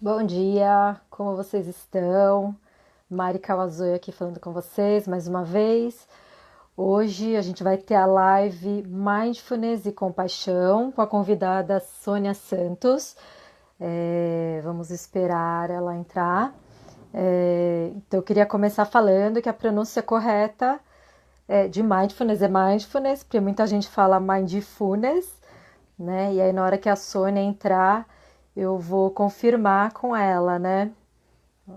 Bom dia, como vocês estão? Mari Kawazoe aqui falando com vocês mais uma vez. Hoje a gente vai ter a live Mindfulness e Compaixão com a convidada Sônia Santos. Vamos esperar ela entrar. Então eu queria começar falando que a pronúncia correta de mindfulness, porque muita gente fala mindfulness, né? E aí na hora que a Sônia entrar, eu vou confirmar com ela, né?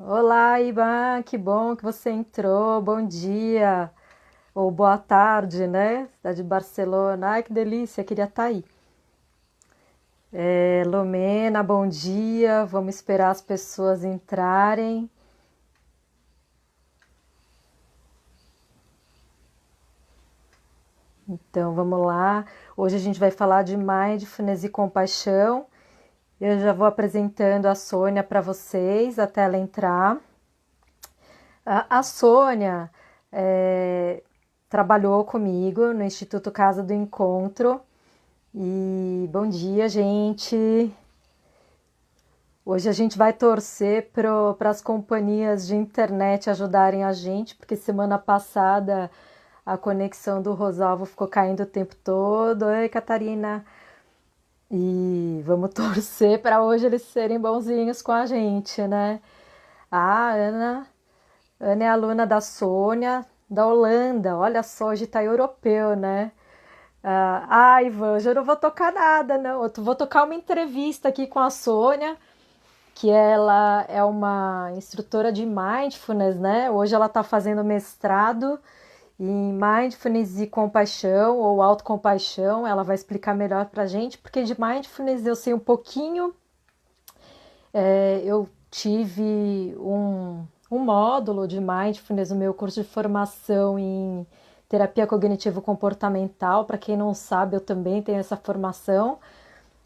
Olá, Iban, que bom que você entrou. Bom dia ou boa tarde, né? Cidade de Barcelona. Ai, que delícia, queria estar aí. Lomena, bom dia. Vamos esperar as pessoas entrarem. Então, vamos lá. Hoje a gente vai falar de mindfulness e compaixão. Eu já vou apresentando a Sônia para vocês até ela entrar. A Sônia trabalhou comigo no Instituto Casa do Encontro. E bom dia, gente. Hoje a gente vai torcer para as companhias de internet ajudarem a gente, porque semana passada a conexão do Rosalvo ficou caindo o tempo todo. Oi, Catarina. E vamos torcer para hoje eles serem bonzinhos com a gente, né? A Ana é aluna da Sônia, da Holanda. Olha só, hoje tá europeu, né? Ivan, hoje eu não vou tocar nada, não. Eu vou tocar uma entrevista aqui com a Sônia, que ela é uma instrutora de mindfulness, né? Hoje ela está fazendo mestrado em mindfulness e compaixão ou autocompaixão. Ela vai explicar melhor pra gente, porque de mindfulness eu sei um pouquinho. Eu tive um módulo de mindfulness no meu curso de formação em terapia cognitivo-comportamental. Para quem não sabe, eu também tenho essa formação.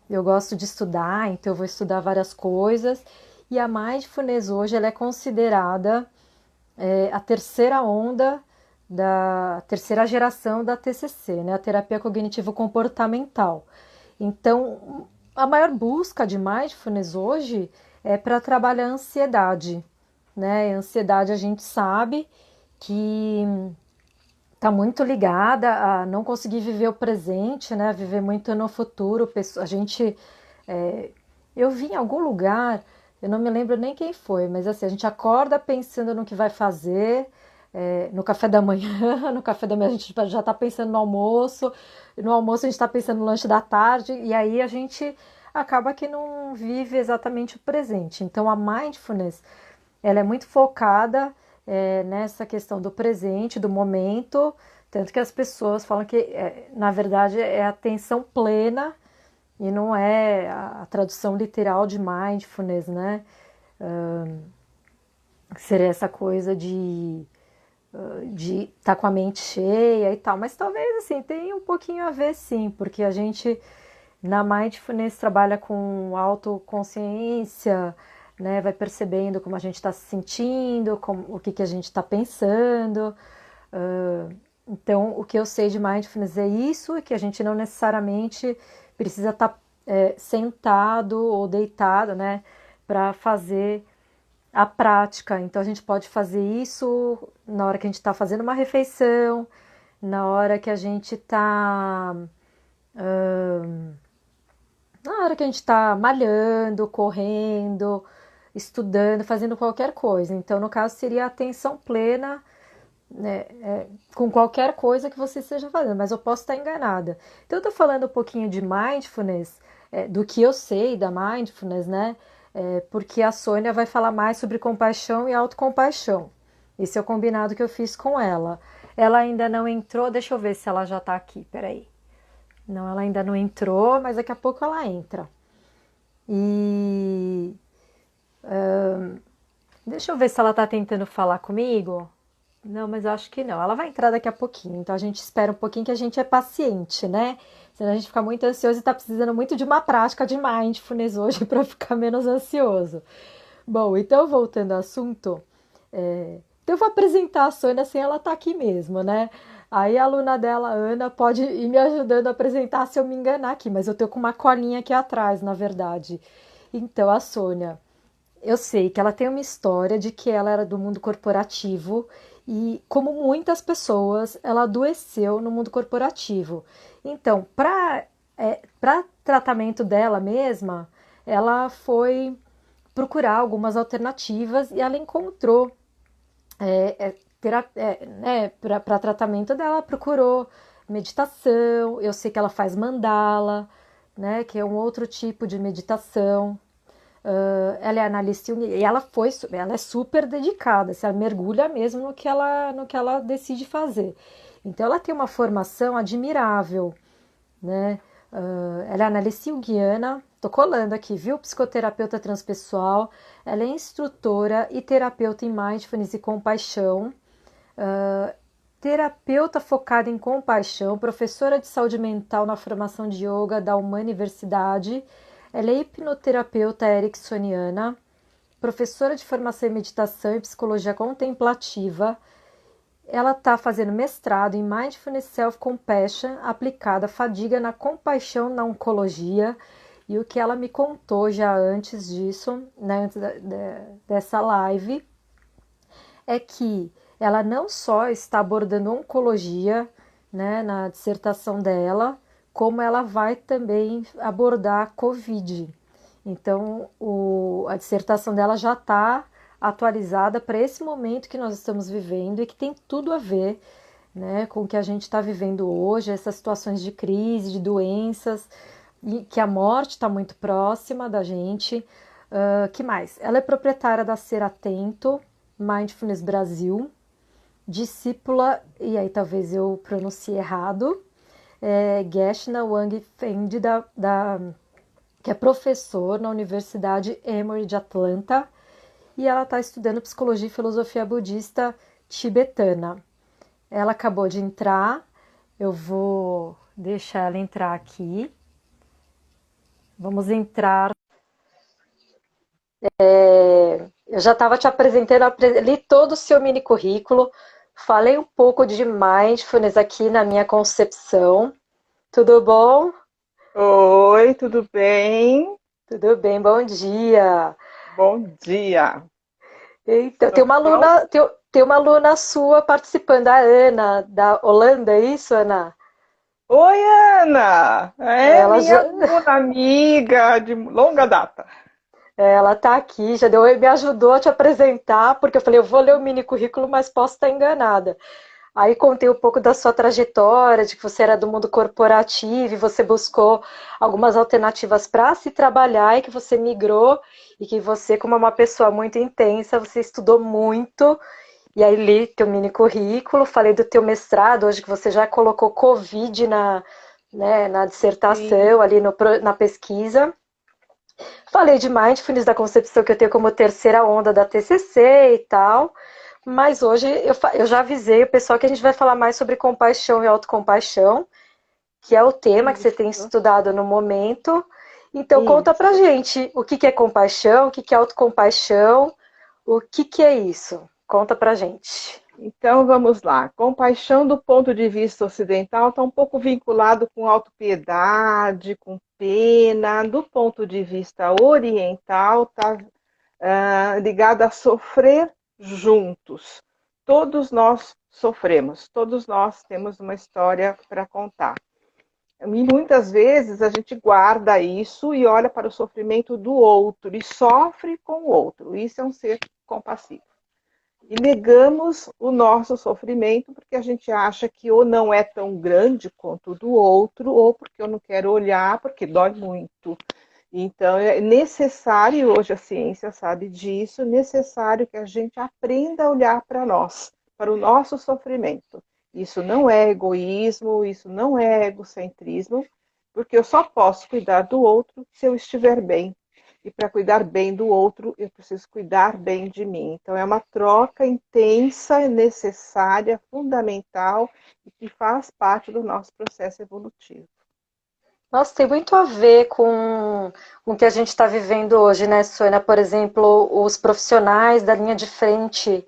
Eu gosto de estudar, então eu vou estudar várias coisas. E a mindfulness hoje ela é considerada a terceira onda da terceira geração da TCC, né? A terapia cognitivo-comportamental. Então, a maior busca de mindfulness hoje é para trabalhar a ansiedade, né? A ansiedade a gente sabe que está muito ligada a não conseguir viver o presente, né? Viver muito no futuro. A gente, eu vi em algum lugar, eu não me lembro nem quem foi, mas assim, a gente acorda pensando no que vai fazer, no café da manhã, no café da manhã a gente já está pensando no almoço a gente está pensando no lanche da tarde, e aí a gente acaba que não vive exatamente o presente. Então a mindfulness, ela é muito focada nessa questão do presente, do momento, tanto que as pessoas falam que, na verdade, é atenção plena e não é a tradução literal de mindfulness, né? Seria essa coisa de estar com a mente cheia e tal, mas talvez assim tenha um pouquinho a ver sim, porque a gente na mindfulness trabalha com autoconsciência, né? Vai percebendo como a gente está se sentindo, o que a gente está pensando. Então, o que eu sei de mindfulness é isso, e que a gente não necessariamente precisa estar sentado ou deitado, né? Para fazer a prática. Então, a gente pode fazer isso na hora que a gente está fazendo uma refeição, na hora que a gente está na hora que a gente está malhando, correndo, estudando, fazendo qualquer coisa. Então, no caso, seria a atenção plena, né, com qualquer coisa que você esteja fazendo, mas eu posso estar enganada. Então, eu estou falando um pouquinho de mindfulness, do que eu sei da mindfulness, né? Porque a Sônia vai falar mais sobre compaixão e autocompaixão. Esse é o combinado que eu fiz com ela. Ela ainda não entrou, deixa eu ver se ela já está aqui, peraí. Não, ela ainda não entrou, mas daqui a pouco ela entra. E deixa eu ver se ela tá tentando falar comigo. Não, mas eu acho que não. Ela vai entrar daqui a pouquinho. Então a gente espera um pouquinho, que a gente é paciente, né? Senão a gente fica muito ansioso e tá precisando muito de uma prática de mindfulness hoje para ficar menos ansioso. Bom, então voltando ao assunto, então eu vou apresentar a Sônia sem ela estar aqui mesmo, né? Aí a aluna dela, a Ana, pode ir me ajudando a apresentar se eu me enganar aqui, mas eu tô com uma colinha aqui atrás, na verdade. Então, a Sônia. Eu sei que ela tem uma história de que ela era do mundo corporativo e, como muitas pessoas, ela adoeceu no mundo corporativo. Então, para tratamento dela mesma, ela foi procurar algumas alternativas e ela encontrou para tratamento dela, procurou meditação. Eu sei que ela faz mandala, né, que é um outro tipo de meditação. Ela é analista e ela é super dedicada, se ela mergulha mesmo no que ela decide fazer. Então ela tem uma formação admirável, né? Ela é analista junguiana, tô colando aqui, viu? Psicoterapeuta transpessoal, ela é instrutora e terapeuta em mindfulness e compaixão, uh, terapeuta focada em compaixão, professora de saúde mental na formação de yoga da Universidade. Ela é hipnoterapeuta ericksoniana, professora de formação em meditação e psicologia contemplativa. Ela está fazendo mestrado em Mindfulness Self-Compassion aplicada à fadiga na compaixão na oncologia. E o que ela me contou já antes disso, né, antes dessa live, é que ela não só está abordando oncologia, né, na dissertação dela, como ela vai também abordar a Covid. Então, a dissertação dela já está atualizada para esse momento que nós estamos vivendo e que tem tudo a ver, né, com o que a gente está vivendo hoje, essas situações de crise, de doenças, e que a morte está muito próxima da gente. Que mais? Ela é proprietária da Ser Atento, Mindfulness Brasil, discípula, e aí talvez eu pronuncie errado, Geshna Wang Fendi, que é professor na Universidade Emory de Atlanta, e ela está estudando psicologia e filosofia budista tibetana. Ela acabou de entrar, eu vou deixar ela entrar aqui. Vamos entrar. Eu já estava te apresentando, li todo o seu mini currículo, falei um pouco de mindfulness aqui na minha concepção. Tudo bom? Oi, tudo bem? Tudo bem, bom dia. Bom dia. Então, Tô pronto? tem uma aluna sua participando, a Ana, da Holanda, é isso, Ana? Oi, Ana. É Ela minha já, aluna, amiga de longa data. ela tá aqui, me ajudou a te apresentar, porque eu falei, eu vou ler o mini currículo, mas posso estar enganada. Aí contei um pouco da sua trajetória, de que você era do mundo corporativo e você buscou algumas alternativas para se trabalhar e que você migrou e que você, como é uma pessoa muito intensa, você estudou muito. E aí li teu mini currículo, falei do teu mestrado, hoje que você já colocou Covid na Sim. dissertação, ali na pesquisa. Falei de mindfulness, da concepção que eu tenho como terceira onda da TCC e tal. Mas hoje eu já avisei o pessoal que a gente vai falar mais sobre compaixão e autocompaixão, que é o tema que você tem Isso, estudado no momento. Então conta pra isso. gente o que que é compaixão, o que que é autocompaixão, o que que é isso? Conta pra gente. Então vamos lá. Compaixão do ponto de vista ocidental está um pouco vinculado com autopiedade, com pena. Do ponto de vista oriental está ligado a sofrer juntos. Todos nós sofremos, todos nós temos uma história para contar. E muitas vezes a gente guarda isso e olha para o sofrimento do outro e sofre com o outro. Isso é um ser compassivo. E negamos o nosso sofrimento porque a gente acha que ou não é tão grande quanto o do outro, ou porque eu não quero olhar, porque dói muito. Então, é necessário, hoje a ciência sabe disso, necessário que a gente aprenda a olhar para nós, para o nosso sofrimento. Isso não é egoísmo, isso não é egocentrismo, porque eu só posso cuidar do outro se eu estiver bem. E para cuidar bem do outro, eu preciso cuidar bem de mim. Então, é uma troca intensa, necessária, fundamental e que faz parte do nosso processo evolutivo. Nossa, tem muito a ver com o que a gente está vivendo hoje, né, Sônia? Por exemplo, os profissionais da linha de frente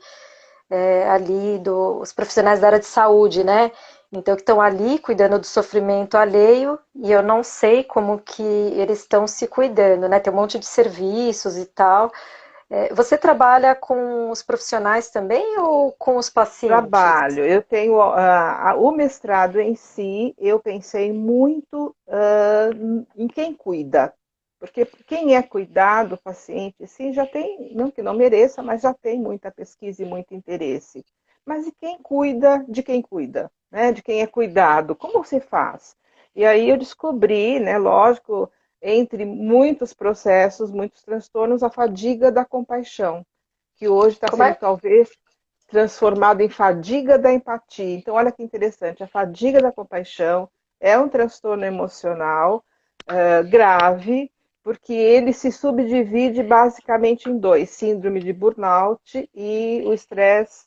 os profissionais da área de saúde, né? Então, que estão ali cuidando do sofrimento alheio e eu não sei como que eles estão se cuidando, né? Tem um monte de serviços e tal. Você trabalha com os profissionais também ou com os pacientes? Trabalho. Eu tenho o mestrado em si, eu pensei muito em quem cuida. Porque quem é cuidado, o paciente, sim, já tem, não que não mereça, mas já tem muita pesquisa e muito interesse. Mas e quem cuida de quem cuida, né? De quem é cuidado? Como se faz? E aí eu descobri, né, lógico, entre muitos processos, muitos transtornos, a fadiga da compaixão, que hoje está Como sendo é? talvez transformado em fadiga da empatia. Então, olha que interessante, a fadiga da compaixão é um transtorno emocional grave, porque ele se subdivide basicamente em dois: síndrome de burnout e o estresse,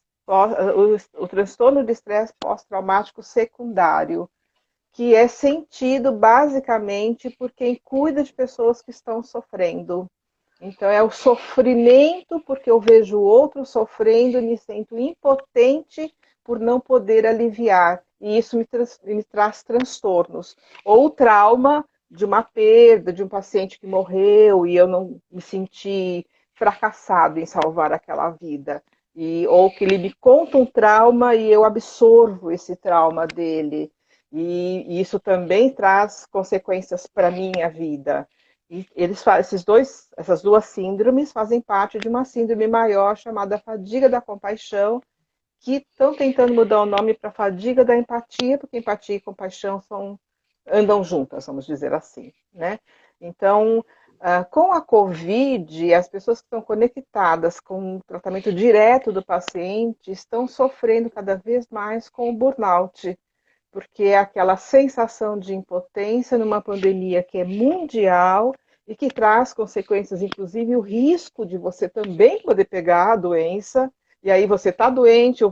o transtorno de estresse pós-traumático secundário, que é sentido basicamente por quem cuida de pessoas que estão sofrendo. Então é o sofrimento, porque eu vejo o outro sofrendo e me sinto impotente por não poder aliviar. E isso me traz transtornos. Ou trauma de uma perda, de um paciente que morreu e eu não me senti fracassado em salvar aquela vida. Ou que ele me conta um trauma e eu absorvo esse trauma dele. E isso também traz consequências para a minha vida. E essas duas síndromes fazem parte de uma síndrome maior chamada fadiga da compaixão, que estão tentando mudar o nome para fadiga da empatia, porque empatia e compaixão andam juntas, vamos dizer assim, né? Então, com a Covid, as pessoas que estão conectadas com o tratamento direto do paciente estão sofrendo cada vez mais com o burnout, porque é aquela sensação de impotência numa pandemia que é mundial e que traz consequências, inclusive o risco de você também poder pegar a doença, e aí você está doente, ou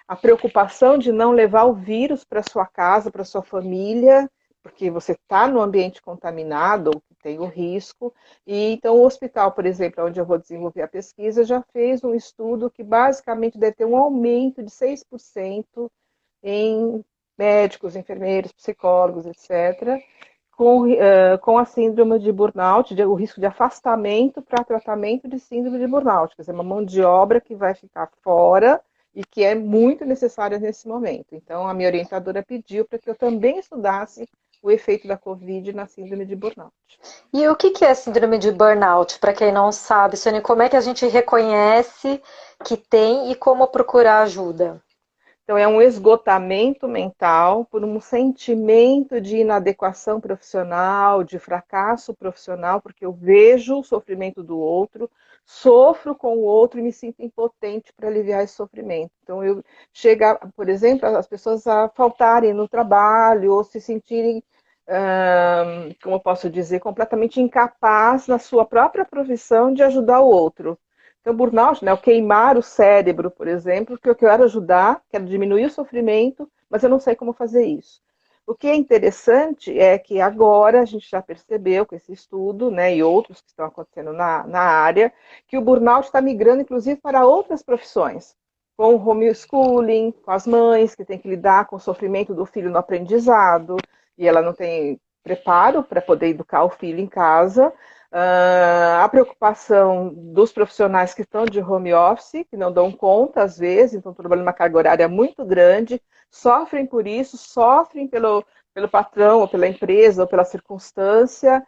a preocupação de não levar o vírus para sua casa, para sua família, porque você está no ambiente contaminado, ou que tem o risco. E então o hospital, por exemplo, onde eu vou desenvolver a pesquisa, já fez um estudo que basicamente deve ter um aumento de 6% em médicos, enfermeiros, psicólogos, etc., com a síndrome de burnout, o risco de afastamento para tratamento de síndrome de burnout, quer dizer, uma mão de obra que vai ficar fora e que é muito necessária nesse momento. Então, a minha orientadora pediu para que eu também estudasse o efeito da Covid na síndrome de burnout. E o que que é síndrome de burnout? Para quem não sabe, Sônia, como é que a gente reconhece que tem e como procurar ajuda? Então, é um esgotamento mental por um sentimento de inadequação profissional, de fracasso profissional, porque eu vejo o sofrimento do outro, sofro com o outro e me sinto impotente para aliviar esse sofrimento. Então, chega, por exemplo, as pessoas a faltarem no trabalho ou se sentirem, como eu posso dizer, completamente incapaz na sua própria profissão de ajudar o outro. Então, burnout, né, o queimar o cérebro, por exemplo, que eu quero ajudar, quero diminuir o sofrimento, mas eu não sei como fazer isso. O que é interessante é que agora a gente já percebeu com esse estudo, né, e outros que estão acontecendo na área, que o burnout está migrando, inclusive, para outras profissões, com o homeschooling, com as mães que têm que lidar com o sofrimento do filho no aprendizado, e ela não tem preparo para poder educar o filho em casa, a preocupação dos profissionais que estão de home office, que não dão conta às vezes, então trabalhando uma carga horária muito grande, sofrem por isso, sofrem pelo patrão, ou pela empresa, ou pela circunstância.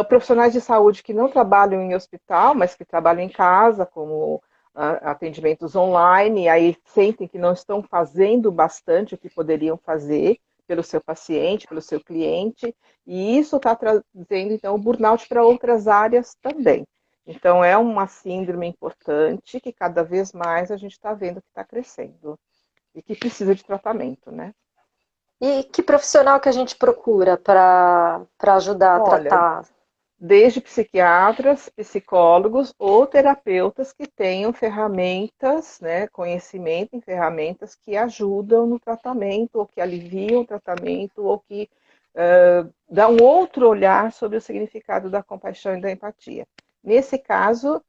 Profissionais de saúde que não trabalham em hospital, mas que trabalham em casa, como atendimentos online, e aí sentem que não estão fazendo bastante o que poderiam fazer pelo seu paciente, pelo seu cliente, e isso está trazendo, então, o burnout para outras áreas também. Então, é uma síndrome importante que cada vez mais a gente está vendo que está crescendo e que precisa de tratamento, né? E que profissional que a gente procura para ajudar a Olha, tratar? desde psiquiatras, psicólogos ou terapeutas que tenham ferramentas, né, conhecimento em ferramentas que ajudam no tratamento, ou que aliviam o tratamento, ou que dão um outro olhar sobre o significado da compaixão e da empatia. Nesse caso,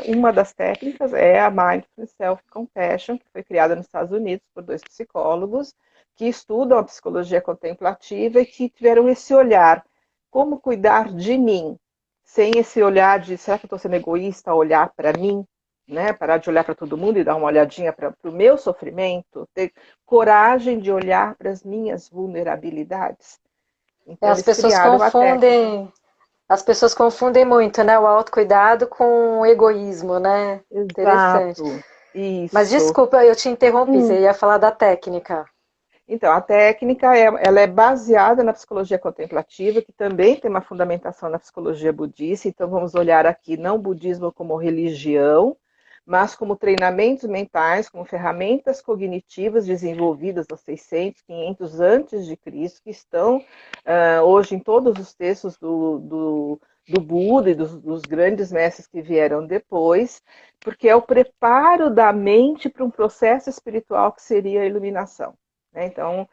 uma das técnicas é a Mindful Self-Compassion, que foi criada nos Estados Unidos por dois psicólogos que estudam a psicologia contemplativa e que tiveram esse olhar: como cuidar de mim? sem esse olhar de será que eu estou sendo egoísta, olhar para mim, né? Parar de olhar para todo mundo e dar uma olhadinha para o meu sofrimento, ter coragem de olhar para as minhas vulnerabilidades. É, Então eles criaram a técnica. as pessoas confundem muito, né? O autocuidado com o egoísmo, né? Interessante. Exato, Mas isso. desculpa, eu te interrompi, Hum. você ia falar da técnica. Então, a técnica ela é baseada na psicologia contemplativa, que também tem uma fundamentação na psicologia budista. Então, vamos olhar aqui não o budismo como religião, mas como treinamentos mentais, como ferramentas cognitivas desenvolvidas aos 600, 500 antes de Cristo, que estão hoje em todos os textos do Buda e dos grandes mestres que vieram depois, porque é o preparo da mente para um processo espiritual que seria a iluminação. Né? Então,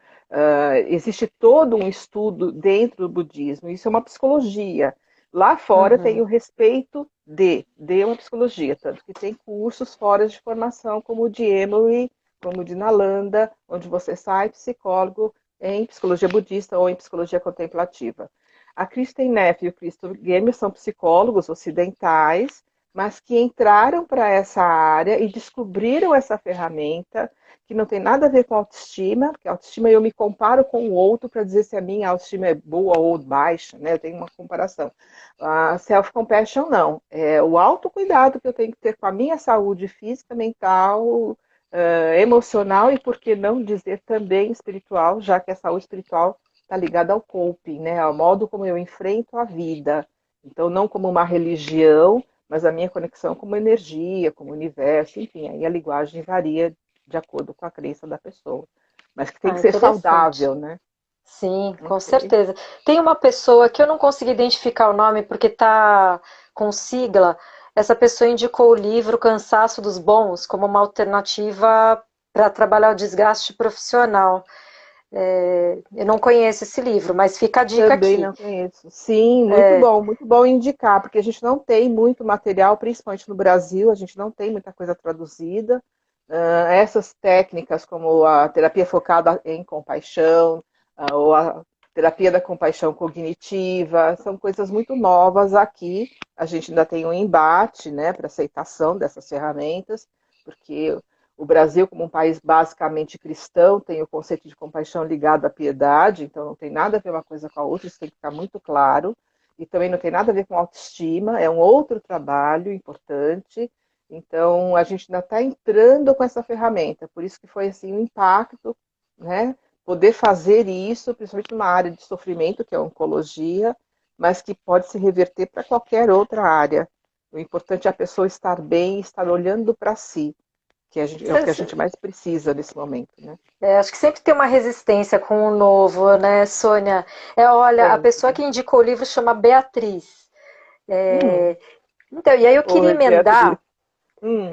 existe todo um estudo dentro do budismo, isso é uma psicologia. Lá fora tem Uhum. o respeito de uma psicologia, tanto que tem cursos fora de formação, como o de Emory, como o de Nalanda, onde você sai psicólogo em psicologia budista ou em psicologia contemplativa. A Kristen Neff e o Christopher Gamer são psicólogos ocidentais, mas que entraram para essa área e descobriram essa ferramenta que não tem nada a ver com autoestima, porque autoestima eu me comparo com o outro para dizer se a minha autoestima é boa ou baixa, né? Eu tenho uma comparação. A self-compassion não, é o autocuidado que eu tenho que ter com a minha saúde física, mental, emocional e, por que não dizer, também espiritual, já que a saúde espiritual está ligada ao coping, né? Ao modo como eu enfrento a vida. Então, não como uma religião, mas a minha conexão como energia, como universo, enfim, aí a linguagem varia de acordo com a crença da pessoa. Mas que tem Ah, que ser interessante. saudável, né? Sim, com Ok. certeza. Tem uma pessoa que eu não consegui identificar o nome porque tá com sigla. Essa pessoa indicou o livro Cansaço dos Bons como uma alternativa para trabalhar o desgaste profissional. Eu não conheço esse livro, mas fica a dica Também aqui. não conheço. Sim, É, muito bom indicar, porque a gente não tem muito material, principalmente no Brasil, a gente não tem muita coisa traduzida. Essas técnicas, como a terapia focada em compaixão, ou a terapia da compaixão cognitiva, são coisas muito novas aqui. A gente ainda tem um embate, né, para aceitação dessas ferramentas, porque o Brasil, como um país basicamente cristão, tem o conceito de compaixão ligado à piedade, então não tem nada a ver uma coisa com a outra, isso tem que ficar muito claro. E também não tem nada a ver com autoestima, é um outro trabalho importante. Então, a gente ainda está entrando com essa ferramenta, por isso que foi assim um impacto, né? Poder fazer isso, principalmente numa área de sofrimento, que é a oncologia, mas que pode se reverter para qualquer outra área. O importante é a pessoa estar bem, estar olhando para si, que é o que a gente mais precisa nesse momento, né? acho que sempre tem uma resistência com o novo, né, Sônia? Olha, a pessoa Sempre. que indicou o livro chama Beatriz. Hum. É, então, e aí eu queria Oi, Beatriz. emendar Hum.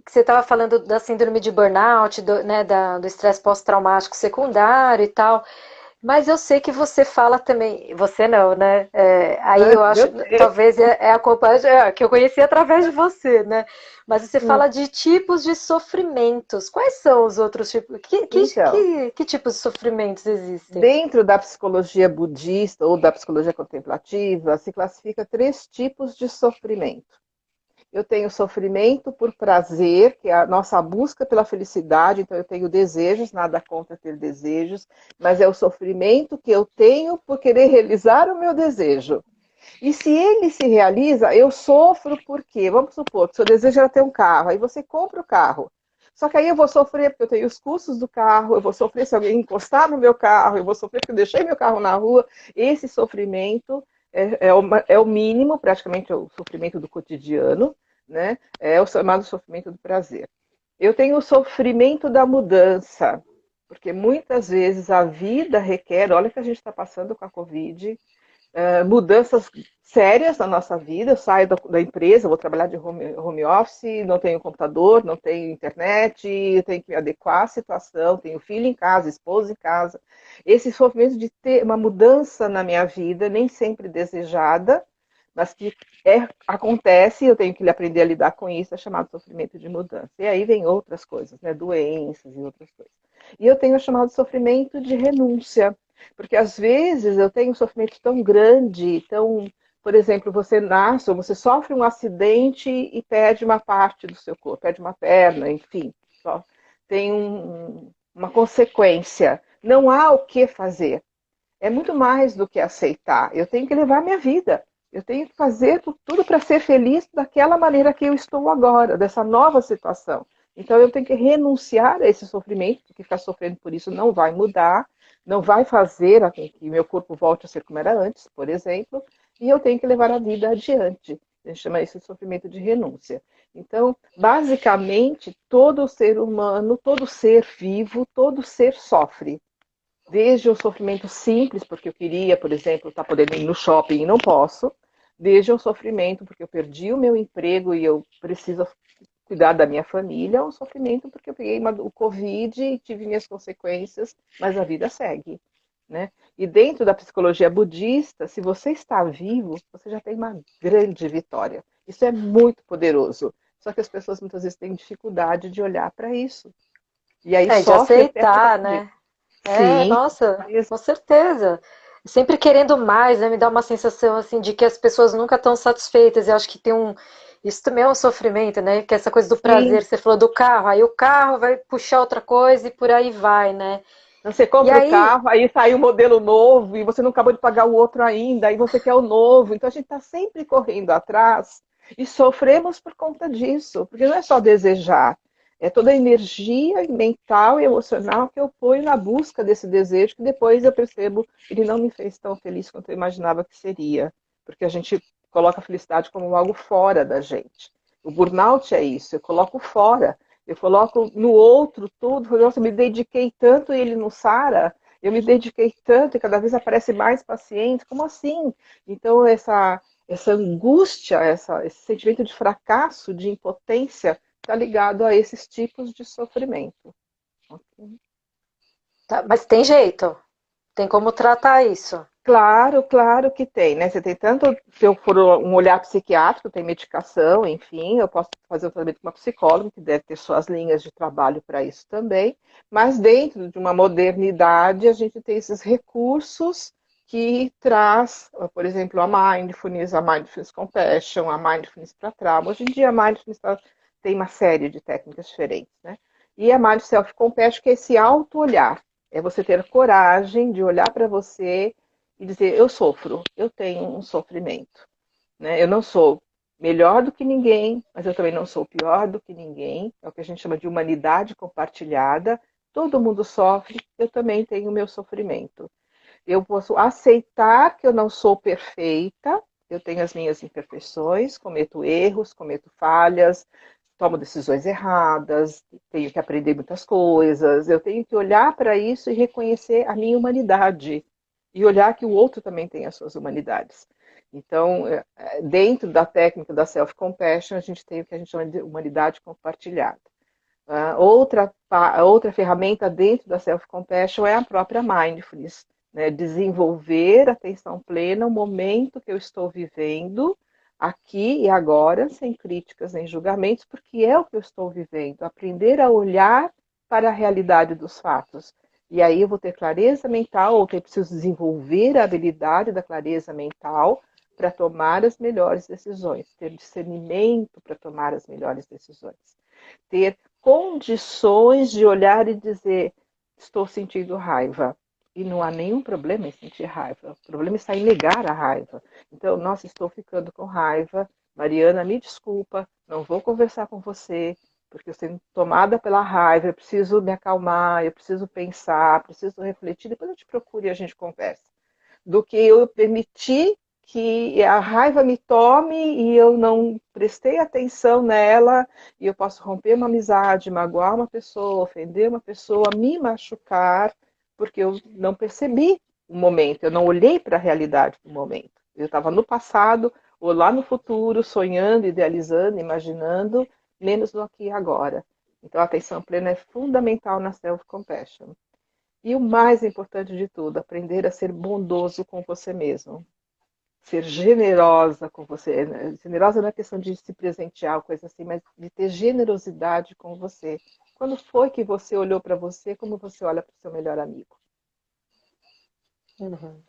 que você estava falando da síndrome de burnout, né, do estresse pós-traumático secundário e tal. Mas eu sei que você fala também, você não, né? Aí eu acho, Eu sei. talvez é a culpa que eu conheci através de você, né? Mas você Hum. fala de tipos de sofrimentos. Quais são os outros tipos? Então, Que tipos de sofrimentos existem? dentro da psicologia budista ou da psicologia contemplativa, se classifica 3 tipos de sofrimento. Eu tenho sofrimento por prazer, que é a nossa busca pela felicidade, então eu tenho desejos, nada contra ter desejos, mas é o sofrimento que eu tenho por querer realizar o meu desejo. E se ele se realiza, eu sofro por quê? Vamos supor que o seu desejo era ter um carro, aí você compra o carro. Só que aí eu vou sofrer porque eu tenho os custos do carro, eu vou sofrer se alguém encostar no meu carro, eu vou sofrer porque eu deixei meu carro na rua. Esse sofrimento é o mínimo, praticamente é o sofrimento do cotidiano, né? É o chamado sofrimento do prazer. Eu tenho o sofrimento da mudança, porque muitas vezes a vida requer, olha o que a gente está passando com a Covid, mudanças sérias na nossa vida. Eu saio da empresa, vou trabalhar de home office, não tenho computador, não tenho internet, eu tenho que me adequar à situação, tenho filho em casa, esposa em casa. Esse sofrimento de ter uma mudança na minha vida, nem sempre desejada, mas que acontece, eu tenho que aprender a lidar com isso, é chamado sofrimento de mudança. E aí vem outras coisas, né? Doenças e outras coisas. E eu tenho o chamado sofrimento de renúncia, porque às vezes eu tenho um sofrimento tão grande, por exemplo, você nasce ou você sofre um acidente e perde uma parte do seu corpo, perde uma perna, enfim, só tem uma consequência. Não há o que fazer. É muito mais do que aceitar. Eu tenho que levar minha vida. Eu tenho que fazer tudo para ser feliz daquela maneira que eu estou agora, dessa nova situação. Então eu tenho que renunciar a esse sofrimento, porque ficar sofrendo por isso não vai mudar, não vai fazer com que meu corpo volte a ser como era antes, por exemplo, e eu tenho que levar a vida adiante. A gente chama isso de sofrimento de renúncia. Então, basicamente, todo ser humano, todo ser vivo, todo ser sofre. Desde o sofrimento simples, porque eu queria, por exemplo, estar podendo ir no shopping e não posso, desde o sofrimento porque eu perdi o meu emprego e eu preciso cuidar da minha família, o sofrimento porque eu peguei o Covid e tive minhas consequências, mas a vida segue. Né? E dentro da psicologia budista, se você está vivo, você já tem uma grande vitória. Isso é muito poderoso. Só que as pessoas muitas vezes têm dificuldade de olhar para isso. E aí É, de sofre até por aceitar, causa disso. né? É, Sim, nossa, com certeza. Sempre querendo mais, né? Me dá uma sensação assim de que as pessoas nunca estão satisfeitas. Eu acho que tem um. Isso também é um sofrimento, né? Que é essa coisa do sim. prazer, você falou do carro, aí o carro vai puxar outra coisa e por aí vai, né? Então, você E compra o aí, carro, aí sai o modelo novo e você não acabou de pagar o outro ainda, aí você quer o novo. Então a gente está sempre correndo atrás e sofremos por conta disso, porque não é só desejar, é toda a energia mental e emocional que eu ponho na busca desse desejo, que depois eu percebo que ele não me fez tão feliz quanto eu imaginava que seria, porque a gente coloca a felicidade como algo fora da gente. O burnout é isso, eu coloco fora. Eu coloco no outro tudo, nossa, eu me dediquei tanto e ele não sara, eu me dediquei tanto e cada vez aparece mais pacientes, como assim? Então, essa angústia, esse sentimento de fracasso, de impotência, está ligado a esses tipos de sofrimento. Ok? tá, mas tem jeito, tem como tratar isso. Claro, claro que tem, né? Você tem tanto, se eu for um olhar psiquiátrico, tem medicação, enfim, eu posso fazer um tratamento com uma psicóloga, que deve ter suas linhas de trabalho para isso também, mas dentro de uma modernidade, a gente tem esses recursos que traz, por exemplo, a Mindfulness Compassion, a Mindfulness para trauma. Hoje em dia, a Mindfulness tem uma série de técnicas diferentes, né? E a Mindfulness Self Compassion, que é esse auto-olhar, é você ter coragem de olhar para você e dizer: eu sofro, eu tenho um sofrimento. Né? Eu não sou melhor do que ninguém, mas eu também não sou pior do que ninguém. É o que a gente chama de humanidade compartilhada. Todo mundo sofre, eu também tenho o meu sofrimento. Eu posso aceitar que eu não sou perfeita, eu tenho as minhas imperfeições, cometo erros, cometo falhas, tomo decisões erradas, tenho que aprender muitas coisas, eu tenho que olhar para isso e reconhecer a minha humanidade e olhar que o outro também tem as suas humanidades. Então, dentro da técnica da self-compassion, a gente tem o que a gente chama de humanidade compartilhada. Outra ferramenta dentro da self-compassion é a própria mindfulness, né? Desenvolver atenção plena no momento que eu estou vivendo, aqui e agora, sem críticas nem julgamentos, porque é o que eu estou vivendo. Aprender a olhar para a realidade dos fatos. E aí eu vou ter clareza mental, ou eu preciso desenvolver a habilidade da clareza mental para tomar as melhores decisões, ter discernimento para tomar as melhores decisões, ter condições de olhar e dizer: estou sentindo raiva. E não há nenhum problema em sentir raiva. O problema está em negar a raiva. Então, nossa, estou ficando com raiva. Mariana, me desculpa, não vou conversar com você, porque eu estou tomada pela raiva, eu preciso me acalmar, eu preciso pensar, preciso refletir, depois eu te procuro e a gente conversa. Do que eu permitir que a raiva me tome e eu não prestei atenção nela e eu posso romper uma amizade, magoar uma pessoa, ofender uma pessoa, me machucar, porque eu não percebi o momento, eu não olhei para a realidade do momento. Eu estava no passado ou lá no futuro, sonhando, idealizando, imaginando, menos no aqui e agora. Então, a atenção plena é fundamental na self-compassion. E o mais importante de tudo, aprender a ser bondoso com você mesmo. Ser generosa com você. Generosa não é questão de se presentear, coisa assim, mas de ter generosidade com você. Quando foi que você olhou para você como você olha para o seu melhor amigo? Uhum.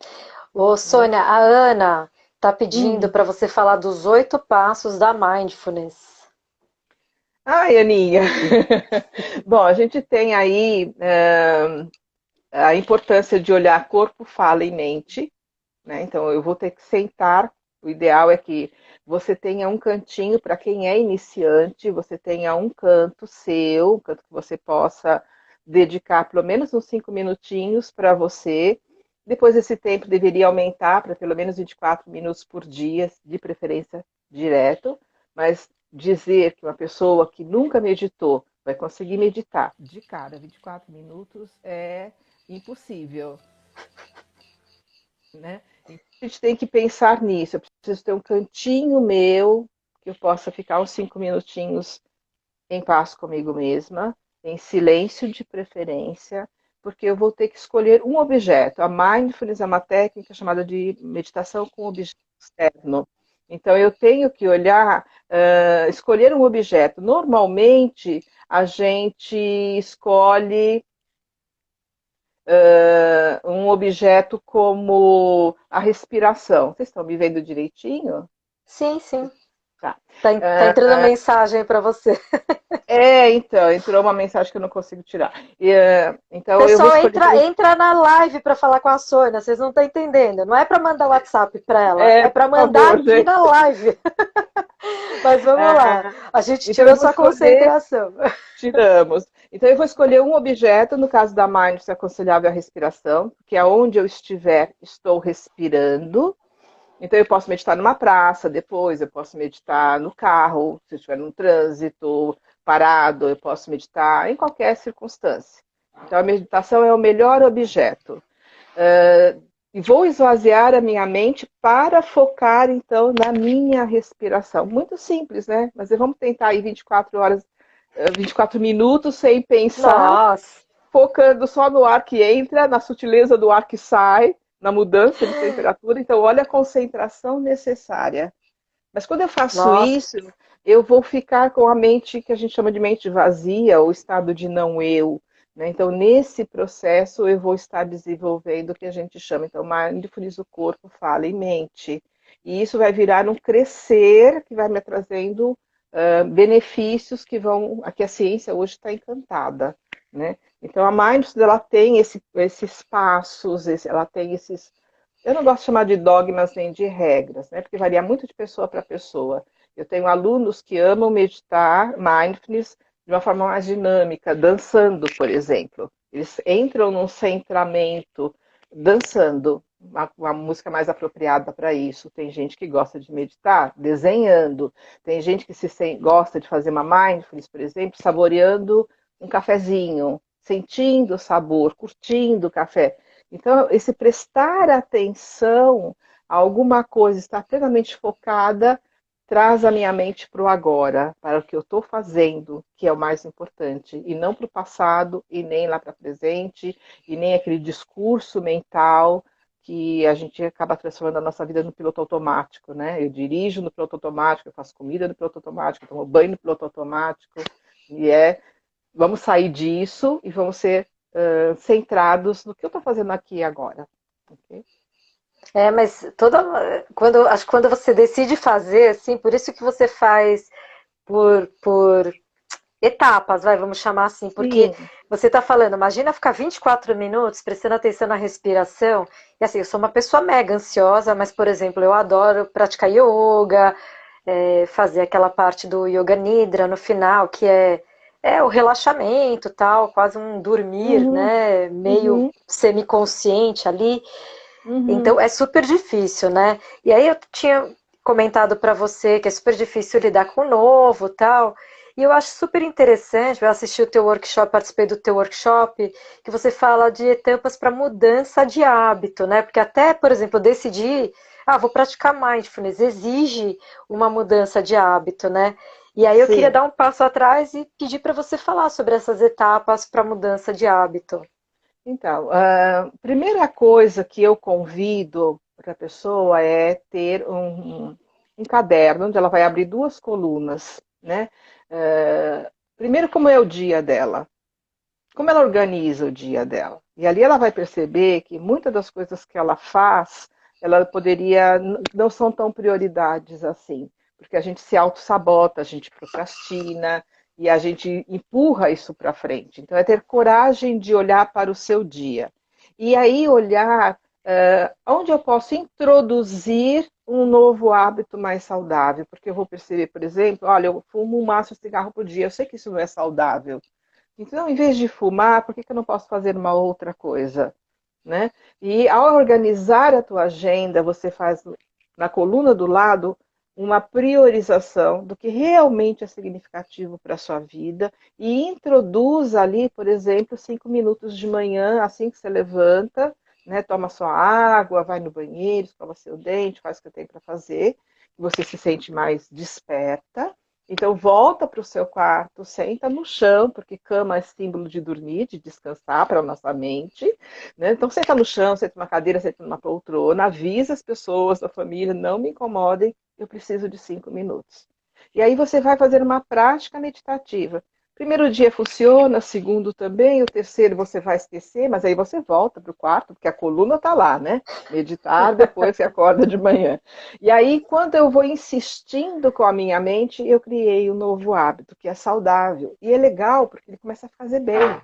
Ô, Né? Sônia, a Ana, tá pedindo Hum. para você falar dos 8 passos da mindfulness. Ai, Aninha. Bom, a gente tem aí a importância de olhar corpo, fala e mente, né? Então eu vou ter que sentar. O ideal é que você tenha um cantinho para quem é iniciante, você tenha um canto seu, um canto que você possa dedicar pelo menos uns 5 minutinhos para você. Depois esse tempo deveria aumentar para pelo menos 24 minutos por dia, de preferência direto, mas dizer que uma pessoa que nunca meditou vai conseguir meditar de cara 24 minutos é impossível, né? Então, a gente tem que pensar nisso. Eu preciso ter um cantinho meu que eu possa ficar uns 5 minutinhos em paz comigo mesma, em silêncio de preferência, porque eu vou ter que escolher um objeto. A mindfulness é uma técnica chamada de meditação com objeto externo. Então eu tenho que olhar, escolher um objeto. Normalmente a gente escolhe um objeto como a respiração. Vocês estão me vendo direitinho? Sim, sim. Tá. Tá entrando a mensagem para você. Então, entrou uma mensagem que eu não consigo tirar. Então, eu vou Pessoal, escolher. entra na live para falar com a Sônia, vocês não estão entendendo. Não é para mandar WhatsApp para ela, é Por para mandar favor, aqui gente. na live. Mas vamos lá, a gente Então, eu tirou vou sua escolher. concentração. Tiramos. Então, eu vou escolher um objeto. No caso da Mindfulness, é aconselhável a respiração, porque aonde eu estiver, estou respirando. Então, eu posso meditar numa praça, depois eu posso meditar no carro, se eu estiver num trânsito parado, eu posso meditar em qualquer circunstância. Então, a meditação é o melhor objeto. E vou esvaziar a minha mente para focar, então, na minha respiração. Muito simples, né? Mas vamos tentar aí 24 horas, 24 minutos sem pensar, Nossa, focando só no ar que entra, na sutileza do ar que sai, na mudança de temperatura. Então, olha a concentração necessária. Mas quando eu faço nossa. isso, eu vou ficar com a mente que a gente chama de mente vazia, ou estado de não eu. Né? Então, nesse processo, eu vou estar desenvolvendo o que a gente chama, então, mindfulness do corpo, fala e mente. E isso vai virar um crescer que vai me trazendo benefícios que vão. Aqui a ciência hoje está encantada. Né? Então, a mindfulness ela tem esses passos, ela tem esses. Eu não gosto de chamar de dogmas nem de regras, né? Porque varia muito de pessoa para pessoa. Eu tenho alunos que amam meditar mindfulness de uma forma mais dinâmica, dançando, por exemplo. Eles entram num centramento dançando, uma música mais apropriada para isso. Tem gente que gosta de meditar desenhando. Tem gente que gosta de fazer uma mindfulness, por exemplo, saboreando um cafezinho, sentindo o sabor, curtindo o café. Então, esse prestar atenção a alguma coisa, estar plenamente focada, traz a minha mente para o agora, para o que eu estou fazendo, que é o mais importante, e não para o passado, e nem lá para o presente, e nem aquele discurso mental que a gente acaba transformando a nossa vida no piloto automático, né? Eu dirijo no piloto automático, eu faço comida no piloto automático, eu tomo banho no piloto automático, e vamos sair disso e vamos ser centrados no que eu estou fazendo aqui e agora. Okay? Mas acho que quando você decide fazer, assim, por isso que você faz por etapas, vamos chamar assim, porque Sim. você está falando, imagina ficar 24 minutos prestando atenção na respiração, e assim, eu sou uma pessoa mega ansiosa, mas, por exemplo, eu adoro praticar yoga, fazer aquela parte do Yoga Nidra no final, que é o relaxamento, tal, quase um dormir, Uhum, né, meio uhum, semiconsciente ali, uhum. então é super difícil, né? E aí eu tinha comentado para você que é super difícil lidar com o novo, tal. E eu acho super interessante, eu assisti o teu workshop, participei do teu workshop, que você fala de etapas para mudança de hábito, né? Porque até, por exemplo, decidir, vou praticar mindfulness, exige uma mudança de hábito, né? E aí eu queria Sim. dar um passo atrás e pedir para você falar sobre essas etapas para mudança de hábito. Então, a primeira coisa que eu convido para a pessoa é ter um caderno onde ela vai abrir duas colunas, né? Primeiro, como é o dia dela, como ela organiza o dia dela. E ali ela vai perceber que muitas das coisas que ela faz ela poderia, não são tão prioridades assim, porque a gente se auto-sabota, a gente procrastina e a gente empurra isso para frente. Então, é ter coragem de olhar para o seu dia. E aí, olhar onde eu posso introduzir um novo hábito mais saudável, porque eu vou perceber, por exemplo, olha, eu fumo um maço de cigarro por dia, eu sei que isso não é saudável. Então, em vez de fumar, por que eu não posso fazer uma outra coisa? Né? E ao organizar a tua agenda, você faz na coluna do lado uma priorização do que realmente é significativo para a sua vida e introduz ali, por exemplo, 5 minutos de manhã, assim que você levanta, né, toma sua água, vai no banheiro, escova seu dente, faz o que tem para fazer, você se sente mais desperta. Então, volta para o seu quarto, senta no chão, porque cama é símbolo de dormir, de descansar para a nossa mente. Né? Então, senta no chão, senta numa cadeira, senta numa poltrona, avisa as pessoas da família, não me incomodem, eu preciso de 5 minutos. E aí você vai fazer uma prática meditativa. Primeiro dia funciona, segundo também, o terceiro você vai esquecer, mas aí você volta para o quarto, porque a coluna está lá, né? Meditar depois que acorda de manhã. E aí, quando eu vou insistindo com a minha mente, eu criei um novo hábito, que é saudável. E é legal, porque ele começa a fazer bem.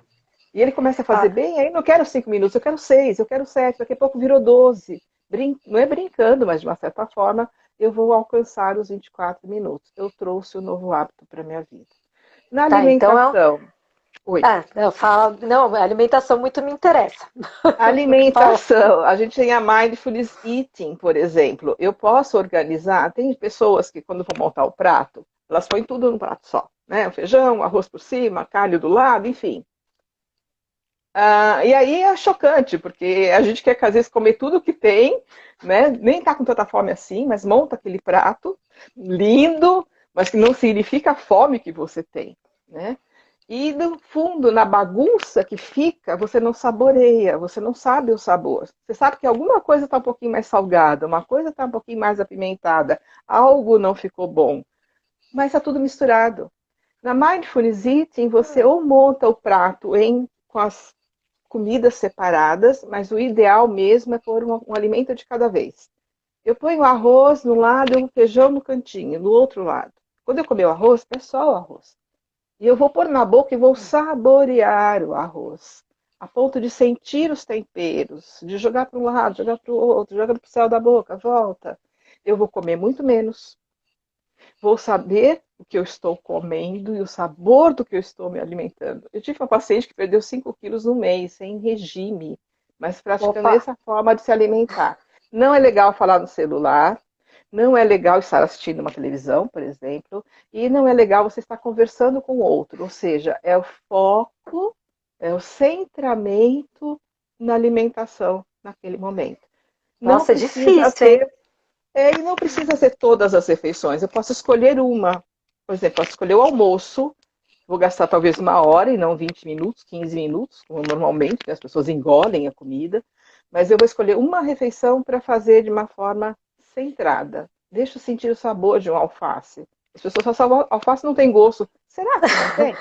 E ele começa a fazer Ah, bem, aí não quero 5 minutos, eu quero 6, eu quero 7, daqui a pouco virou 12. Não é brincando, mas de uma certa forma eu vou alcançar os 24 minutos. Eu trouxe um novo hábito para a minha vida. Na tá, então alimentação, oi. eu falo, não, a alimentação muito me interessa. Fala. Alimentação, a gente tem a mindfulness eating, por exemplo. Eu posso organizar, tem pessoas que quando vão montar o prato, elas põem tudo num prato só, né? O feijão, o arroz por cima, a carne do lado, enfim. E aí é chocante, porque a gente quer, às vezes, comer tudo que tem, né? Nem tá com tanta fome assim, mas monta aquele prato lindo, mas que não significa a fome que você tem, né? E no fundo, na bagunça que fica, você não saboreia, você não sabe o sabor. Você sabe que alguma coisa está um pouquinho mais salgada, uma coisa está um pouquinho mais apimentada, algo não ficou bom, mas está tudo misturado. Na Mindfulness Eating, você ou monta o prato com as comidas separadas, mas o ideal mesmo é pôr um alimento de cada vez. Eu ponho o arroz no lado e o feijão no cantinho, no outro lado. Quando eu comer o arroz, é só o arroz. E eu vou pôr na boca e vou saborear o arroz, a ponto de sentir os temperos, de jogar para um lado, jogar para o outro, jogar para o céu da boca, volta. Eu vou comer muito menos, vou saber o que eu estou comendo e o sabor do que eu estou me alimentando. Eu tive uma paciente que perdeu 5 quilos no mês, sem regime, mas praticando Opa, essa forma de se alimentar. Não é legal falar no celular, não é legal estar assistindo uma televisão, por exemplo, e não é legal você estar conversando com o outro, ou seja, é o foco, é o centramento na alimentação naquele momento. Não nossa, é precisa difícil, hein? ser e não precisa ser todas as refeições. Eu posso escolher uma. Por exemplo, posso escolher o almoço. Vou gastar talvez 1 hora e não 20 minutos, 15 minutos, como normalmente, né? As pessoas engolem a comida. Mas eu vou escolher uma refeição para fazer de uma forma centrada. Deixa eu sentir o sabor de um alface. As pessoas falam, alface não tem gosto. Será que não tem?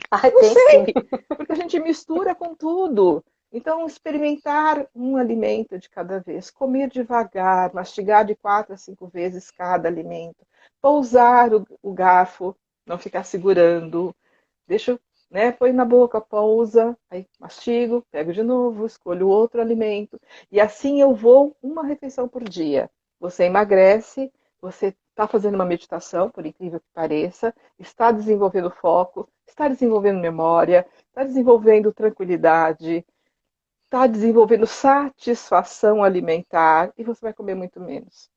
Ai, Não tem sim. sei, porque a gente mistura com tudo. Então, experimentar um alimento de cada vez, comer devagar, mastigar de 4 a 5 vezes cada alimento, pousar o garfo, não ficar segurando, deixa, né, põe na boca, pousa, aí mastigo, pego de novo, escolho outro alimento, e assim eu vou uma refeição por dia. Você emagrece, você está fazendo uma meditação, por incrível que pareça, está desenvolvendo foco, está desenvolvendo memória, está desenvolvendo tranquilidade, está desenvolvendo satisfação alimentar e você vai comer muito menos.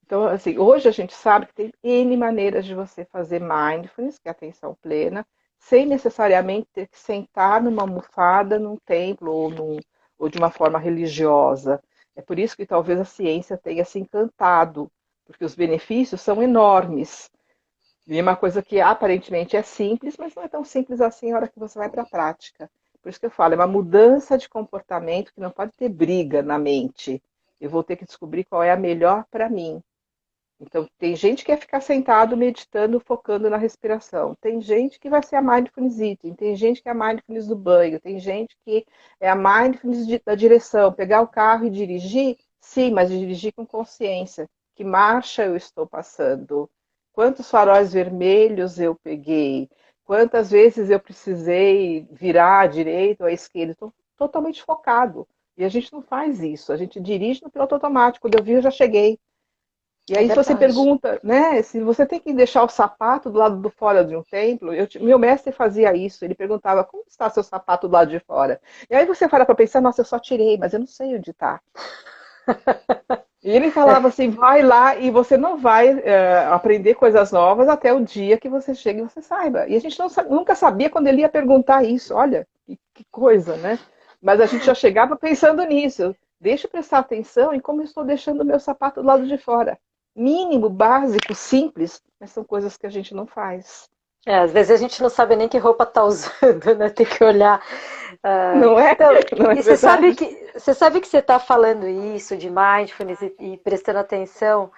Então, assim, hoje a gente sabe que tem N maneiras de você fazer mindfulness, que é atenção plena, sem necessariamente ter que sentar numa almofada, num templo ou de uma forma religiosa. É por isso que talvez a ciência tenha se encantado, porque os benefícios são enormes. E é uma coisa que aparentemente é simples, mas não é tão simples assim na hora que você vai para a prática. Por isso que eu falo, é uma mudança de comportamento que não pode ter briga na mente. Eu vou ter que descobrir qual é a melhor para mim. Então, tem gente que quer ficar sentado meditando, focando na respiração. Tem gente que vai ser a mindfulness eating. Tem gente que é a mindfulness do banho. Tem gente que é a mindfulness da direção. Pegar o carro e dirigir Sim, mas dirigir com consciência. Que marcha eu estou passando? Quantos faróis vermelhos eu peguei? Quantas vezes eu precisei virar à direita ou à esquerda? Estou totalmente focado. E a gente não faz isso. A gente dirige no piloto automático. Quando eu vi, eu já cheguei. E É aí, se você verdade. pergunta, né, se você tem que deixar o sapato do lado do fora de um templo, meu mestre fazia isso. Ele perguntava, como está seu sapato do lado de fora? E aí você para pensar, nossa, eu só tirei, mas eu não sei onde está. E ele falava assim, vai lá e você não vai aprender coisas novas até o dia que você chega e você saiba. E a gente nunca sabia quando ele ia perguntar isso. Olha, que coisa, né? Mas a gente já chegava pensando nisso. Deixa eu prestar atenção em como eu estou deixando o meu sapato do lado de fora. Mínimo, básico, simples, mas são coisas que a gente não faz. É, às vezes a gente não sabe nem que roupa tá usando, né? Tem que olhar. Não é? Então, Não é e verdade? você sabe que você está falando isso de mindfulness e prestando atenção.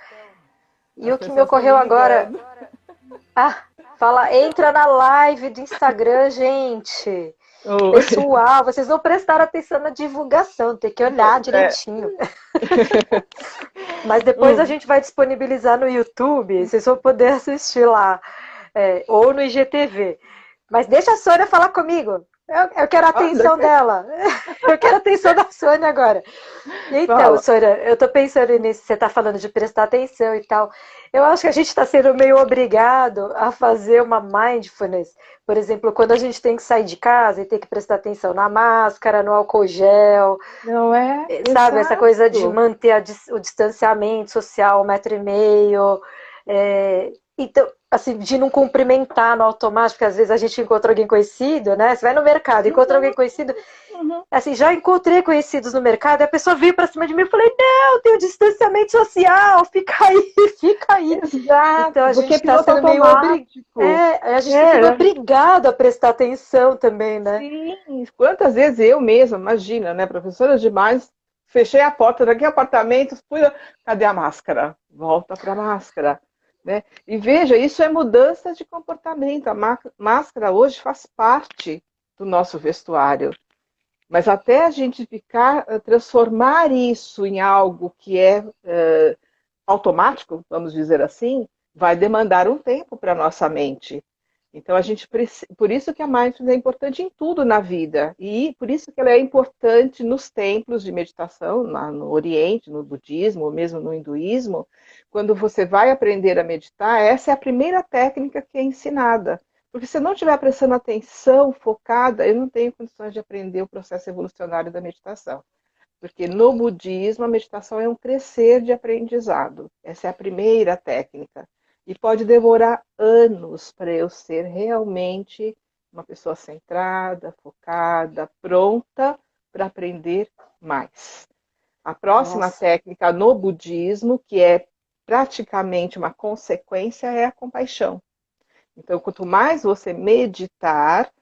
E As o que me pessoas estão ocorreu me agora, ligando. ah, fala, entra na live do Instagram, gente. Oh, Pessoal, vocês não prestaram atenção na divulgação, tem que olhar é. direitinho. Mas depois a gente vai disponibilizar no YouTube, vocês vão poder assistir lá, ou no IGTV. Mas deixa a Sônia falar comigo. Eu quero a atenção dela. Eu quero a atenção da Sônia agora. Então, Fala. Sônia, eu tô pensando nisso, você tá falando de prestar atenção e tal. Eu acho que a gente está sendo meio obrigado a fazer uma mindfulness. Por exemplo, quando a gente tem que sair de casa e tem que prestar atenção na máscara, no álcool gel, Não é? sabe? Essa coisa de Exato. manter o distanciamento social, 1,5 m. Então, assim, de não cumprimentar no automático, porque às vezes a gente encontra alguém conhecido, né? Você vai no mercado, encontra alguém Uhum, conhecido. uhum. Assim, já encontrei conhecidos no mercado, e a pessoa veio pra cima de mim e eu falei, não, tem o distanciamento social, fica aí, fica aí. Então Exato, a porque gente é está piloto sendo meio automático. a gente está sendo É, obrigado a prestar atenção também, né? sim. Quantas vezes eu mesma, imagina, né, professora demais, fechei a porta daquele apartamento, fui, cadê a máscara? Volta para a máscara, né? E veja, isso é mudança de comportamento. A máscara hoje faz parte do nosso vestuário. Mas até a gente ficar, transformar isso em algo que é automático, vamos dizer assim, vai demandar um tempo para a nossa mente. Então a gente por isso que a mindfulness é importante em tudo na vida e por isso que ela é importante nos templos de meditação, no Oriente, no budismo, ou mesmo no hinduísmo, quando você vai aprender a meditar, essa é a primeira técnica que é ensinada. Porque se eu não estiver prestando atenção, focada, eu não tenho condições de aprender o processo evolucionário da meditação. Porque no budismo a meditação é um crescer de aprendizado. Essa é a primeira técnica. E pode demorar anos para eu ser realmente uma pessoa centrada, focada, pronta para aprender mais. A próxima Nossa, técnica no budismo, que é praticamente uma consequência, é a compaixão. Então, quanto mais você meditar,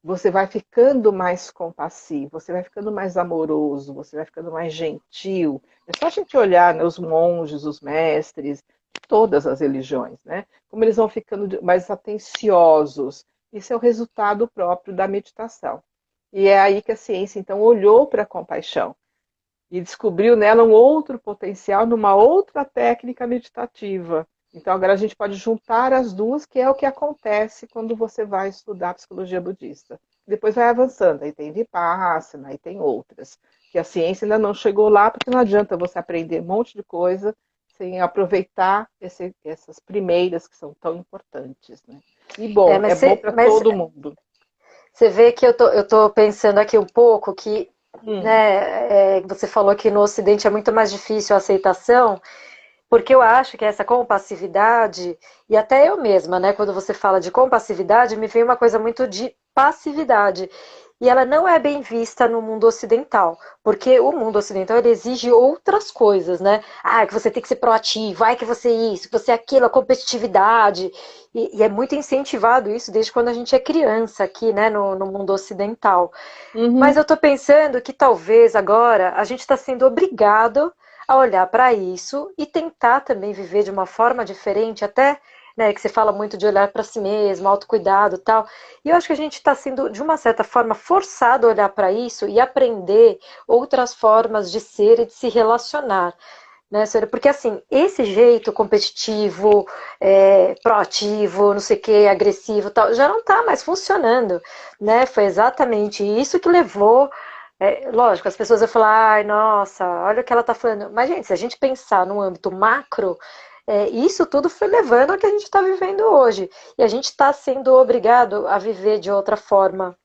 você vai ficando mais compassivo, você vai ficando mais amoroso, você vai ficando mais gentil. É só a gente olhar, né, os monges, os mestres, de todas as religiões, né? Como eles vão ficando mais atenciosos. Isso é o resultado próprio da meditação. E é aí que a ciência, então, olhou para a compaixão e descobriu nela um outro potencial numa outra técnica meditativa. Então, agora a gente pode juntar as duas, que é o que acontece quando você vai estudar psicologia budista. Depois vai avançando, aí tem Vipassana, aí tem outras, que a ciência ainda não chegou lá, porque não adianta você aprender um monte de coisa sem aproveitar essas primeiras que são tão importantes. Né? E bom, é bom para mas todo mundo. você vê que eu tô pensando aqui um pouco que, Hum, né, você falou que no Ocidente é muito mais difícil a aceitação, porque eu acho que essa compassividade, e até eu mesma, né, quando você fala de compassividade, me vem uma coisa muito de passividade. E ela não é bem vista no mundo ocidental, porque o mundo ocidental ele exige outras coisas, né? Ah, que você tem que ser proativo, ah, que você isso, que você aquilo, a competitividade. E é muito incentivado isso desde quando a gente é criança aqui, né, no mundo ocidental. Mas uhum. eu tô pensando que talvez agora a gente está sendo obrigado a olhar para isso e tentar também viver de uma forma diferente, até né, que você fala muito de olhar para si mesmo, autocuidado e tal. E eu acho que a gente está sendo, de uma certa forma, forçado a olhar para isso e aprender outras formas de ser e de se relacionar. Né, Sônia? Porque assim, esse jeito competitivo, proativo, não sei o que, agressivo, tal, já não está mais funcionando, né? Foi exatamente isso que levou. Lógico, as pessoas vão falar, ai, nossa, olha o que ela está falando. Mas, gente, se a gente pensar no âmbito macro, isso tudo foi levando ao que a gente está vivendo hoje. E a gente está sendo obrigado a viver de outra forma.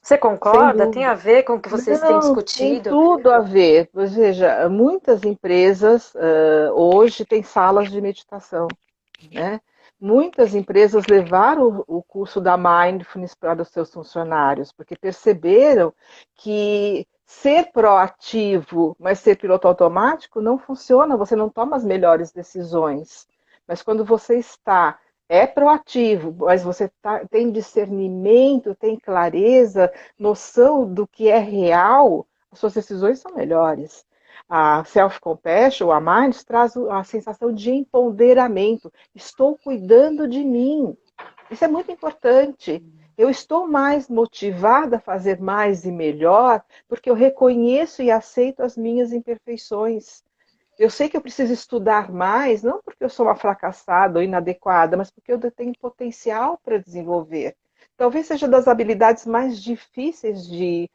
Você Sem concorda? Tem dúvida. a ver com o que vocês têm Não, tem discutido? tudo a ver. Pois veja, muitas empresas hoje têm salas de meditação, né? Muitas empresas levaram o curso da Mindfulness para os seus funcionários, porque perceberam que ser proativo, mas ser piloto automático não funciona, você não toma as melhores decisões. Mas quando você é proativo, mas você tem discernimento, tem clareza, noção do que é real, as suas decisões são melhores. A self-compassion, a mindfulness, traz a sensação de empoderamento. Estou cuidando de mim. Isso é muito importante. Eu estou mais motivada a fazer mais e melhor porque eu reconheço e aceito as minhas imperfeições. Eu sei que eu preciso estudar mais, não porque eu sou uma fracassada ou inadequada, mas porque eu tenho potencial para desenvolver. Talvez seja das habilidades mais difíceis de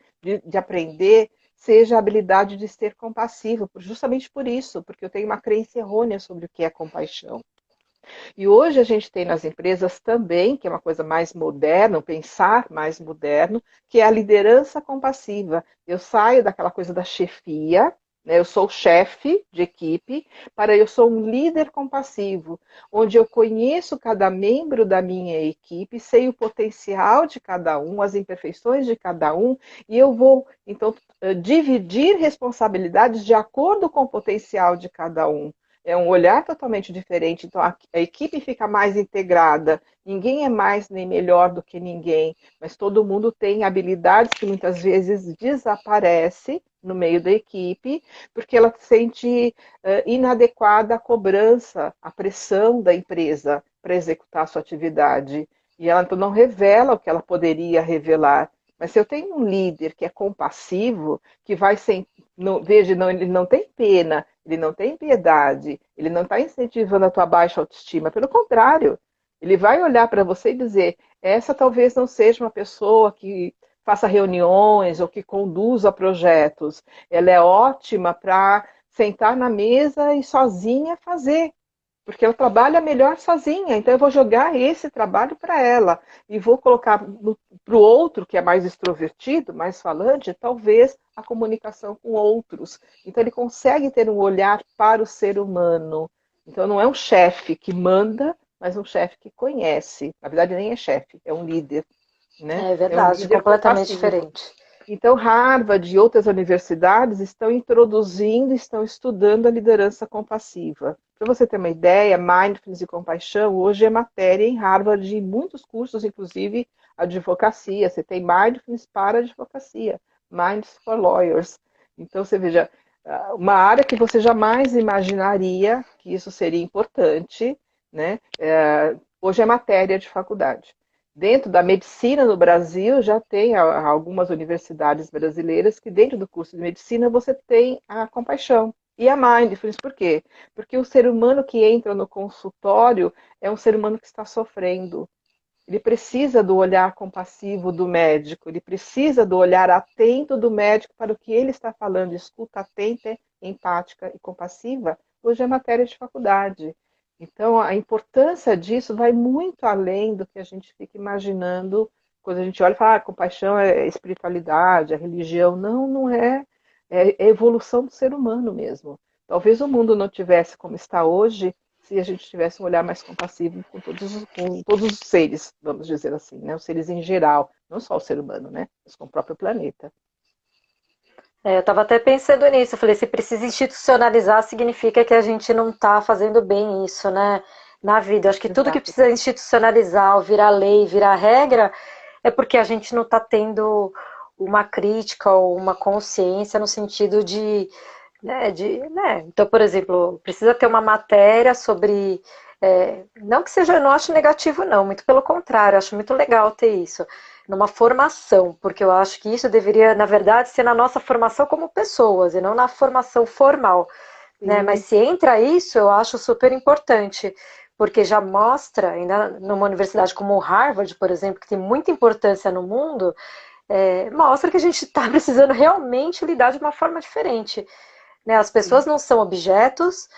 aprender, seja a habilidade de ser compassivo, justamente por isso, porque eu tenho uma crença errônea sobre o que é compaixão. E hoje a gente tem nas empresas também, que é uma coisa mais moderna, um pensar mais moderno, que é a liderança compassiva. Eu saio daquela coisa da chefia, né? Eu sou chefe de equipe, para eu sou um líder compassivo, onde eu conheço cada membro da minha equipe, sei o potencial de cada um, as imperfeições de cada um, e eu vou, então, dividir responsabilidades de acordo com o potencial de cada um. É um olhar totalmente diferente. Então, a equipe fica mais integrada. Ninguém é mais nem melhor do que ninguém, mas todo mundo tem habilidades que muitas vezes desaparecem no meio da equipe, porque ela se sente inadequada à cobrança, à pressão da empresa para executar a sua atividade. E ela então não revela o que ela poderia revelar. Mas se eu tenho um líder que é compassivo, que vai sem, não, veja, não, ele não tem pena, ele não tem piedade, ele não está incentivando a tua baixa autoestima, pelo contrário, ele vai olhar para você e dizer: essa talvez não seja uma pessoa que faça reuniões ou que conduza projetos, ela é ótima para sentar na mesa e sozinha fazer, porque ela trabalha melhor sozinha, então eu vou jogar esse trabalho para ela e vou colocar para o outro, que é mais extrovertido, mais falante, talvez a comunicação com outros. Então ele consegue ter um olhar para o ser humano. Então não é um chefe que manda, mas um chefe que conhece. Na verdade nem é chefe, é um líder, né? É É um verdade, líder completamente compassivo. diferente. Então, Harvard e outras universidades estão introduzindo, estão estudando a liderança compassiva. Para você ter uma ideia, mindfulness e compaixão hoje é matéria em Harvard e em muitos cursos, inclusive advocacia. Você tem mindfulness para advocacia, mindfulness for lawyers. Então, você veja, uma área que você jamais imaginaria que isso seria importante, né? Hoje é matéria de faculdade. Dentro da medicina no Brasil, já tem algumas universidades brasileiras que, dentro do curso de medicina, você tem a compaixão e a mindfulness. Por quê? Porque o ser humano que entra no consultório é um ser humano que está sofrendo. Ele precisa do olhar compassivo do médico, ele precisa do olhar atento do médico para o que ele está falando, escuta atenta, empática e compassiva. Hoje é matéria de faculdade. Então, a importância disso vai muito além do que a gente fica imaginando quando a gente olha e fala: compaixão é espiritualidade, é religião. Não, não é. É evolução do ser humano mesmo. Talvez o mundo não tivesse como está hoje se a gente tivesse um olhar mais compassivo com todos os seres, vamos dizer assim, né? Os seres em geral, não só o ser humano, né? Mas com o próprio planeta. Eu estava até pensando nisso, eu falei, se precisa institucionalizar, significa que a gente não está fazendo bem isso, né? Na vida. Eu acho que tudo que Exato. precisa institucionalizar, ou virar lei, virar regra, é porque a gente não está tendo uma crítica ou uma consciência no sentido de, né? Então, por exemplo, precisa ter uma matéria sobre Não que seja, eu não acho negativo, não, muito pelo contrário, eu acho muito legal ter isso numa formação, porque eu acho que isso deveria, na verdade, ser na nossa formação como pessoas e não na formação formal, né? Mas Sim, se entra isso, eu acho super importante, porque já mostra, ainda numa universidade como Harvard, por exemplo, que tem muita importância no mundo, mostra que a gente está precisando realmente lidar de uma forma diferente, né? As pessoas sim. não são objetos,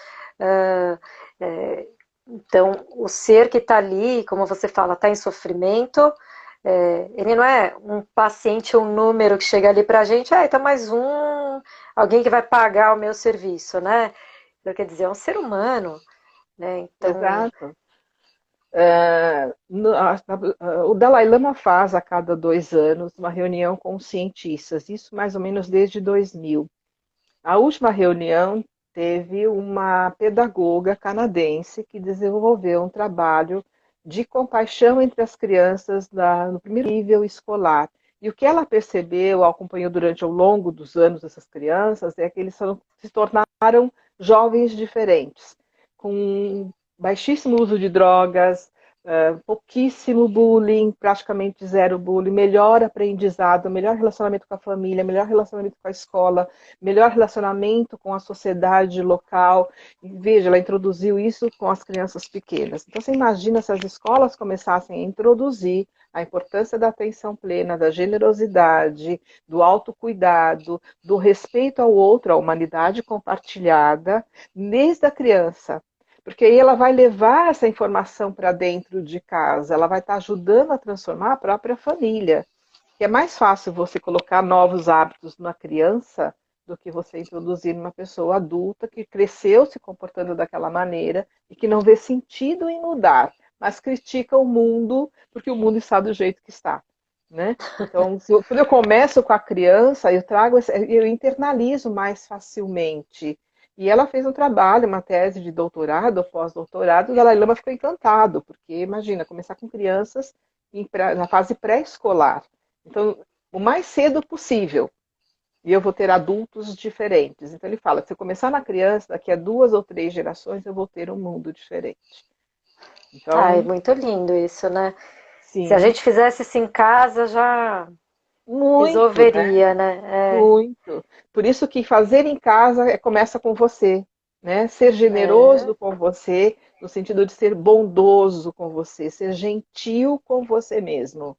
uh, é, então o ser que está ali, como você fala, está em sofrimento. Ele não é um paciente, um número que chega ali para a gente, então mais alguém que vai pagar o meu serviço, né? Então, quer dizer, é um ser humano, né? Então, Exato. O Dalai Lama faz a cada 2 anos uma reunião com os cientistas, isso mais ou menos desde 2000. A última reunião teve uma pedagoga canadense que desenvolveu um trabalho de compaixão entre as crianças no primeiro nível escolar. E o que ela percebeu, acompanhou durante ao longo dos anos essas crianças, é que eles se tornaram jovens diferentes, com baixíssimo uso de drogas, pouquíssimo bullying, praticamente zero bullying, melhor aprendizado, melhor relacionamento com a família, melhor relacionamento com a escola, melhor relacionamento com a sociedade local. E, veja, ela introduziu isso com as crianças pequenas. Então, você imagina se as escolas começassem a introduzir a importância da atenção plena, da generosidade, do autocuidado, do respeito ao outro, à humanidade compartilhada, desde a criança. Porque aí ela vai levar essa informação para dentro de casa, ela vai estar ajudando a transformar a própria família. Que é mais fácil você colocar novos hábitos numa criança do que você introduzir numa pessoa adulta que cresceu se comportando daquela maneira e que não vê sentido em mudar, mas critica o mundo porque o mundo está do jeito que está. Né? Então, quando eu começo com a criança, eu internalizo mais facilmente. E ela fez um trabalho, uma tese de doutorado ou pós-doutorado, e o Dalai Lama ficou encantado, porque imagina, começar com crianças na fase pré-escolar. Então, o mais cedo possível. E eu vou ter adultos diferentes. Então, ele fala: se eu começar na criança, daqui a 2 ou 3 gerações, eu vou ter um mundo diferente. é Então, muito lindo isso, né? Se a sim, gente fizesse isso em casa, já muito, né? resolveria, né? Muito. Por isso que fazer em casa começa com você, né? Ser É, generoso com você, no sentido de ser bondoso com você, ser gentil com você mesmo.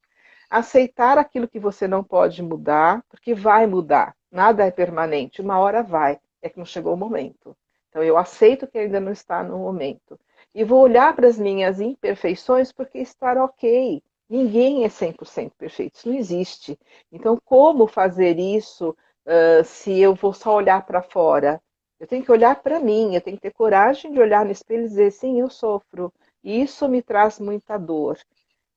Aceitar aquilo que você não pode mudar, porque vai mudar. Nada é permanente, uma hora vai. É que não chegou o momento. Então eu aceito que ainda não está no momento. E vou olhar para as minhas imperfeições porque estar ok. Ninguém é 100% perfeito, isso não existe. Então, como fazer isso se eu vou só olhar para fora? Eu tenho que olhar para mim, eu tenho que ter coragem de olhar no espelho e dizer: sim, eu sofro. E isso me traz muita dor.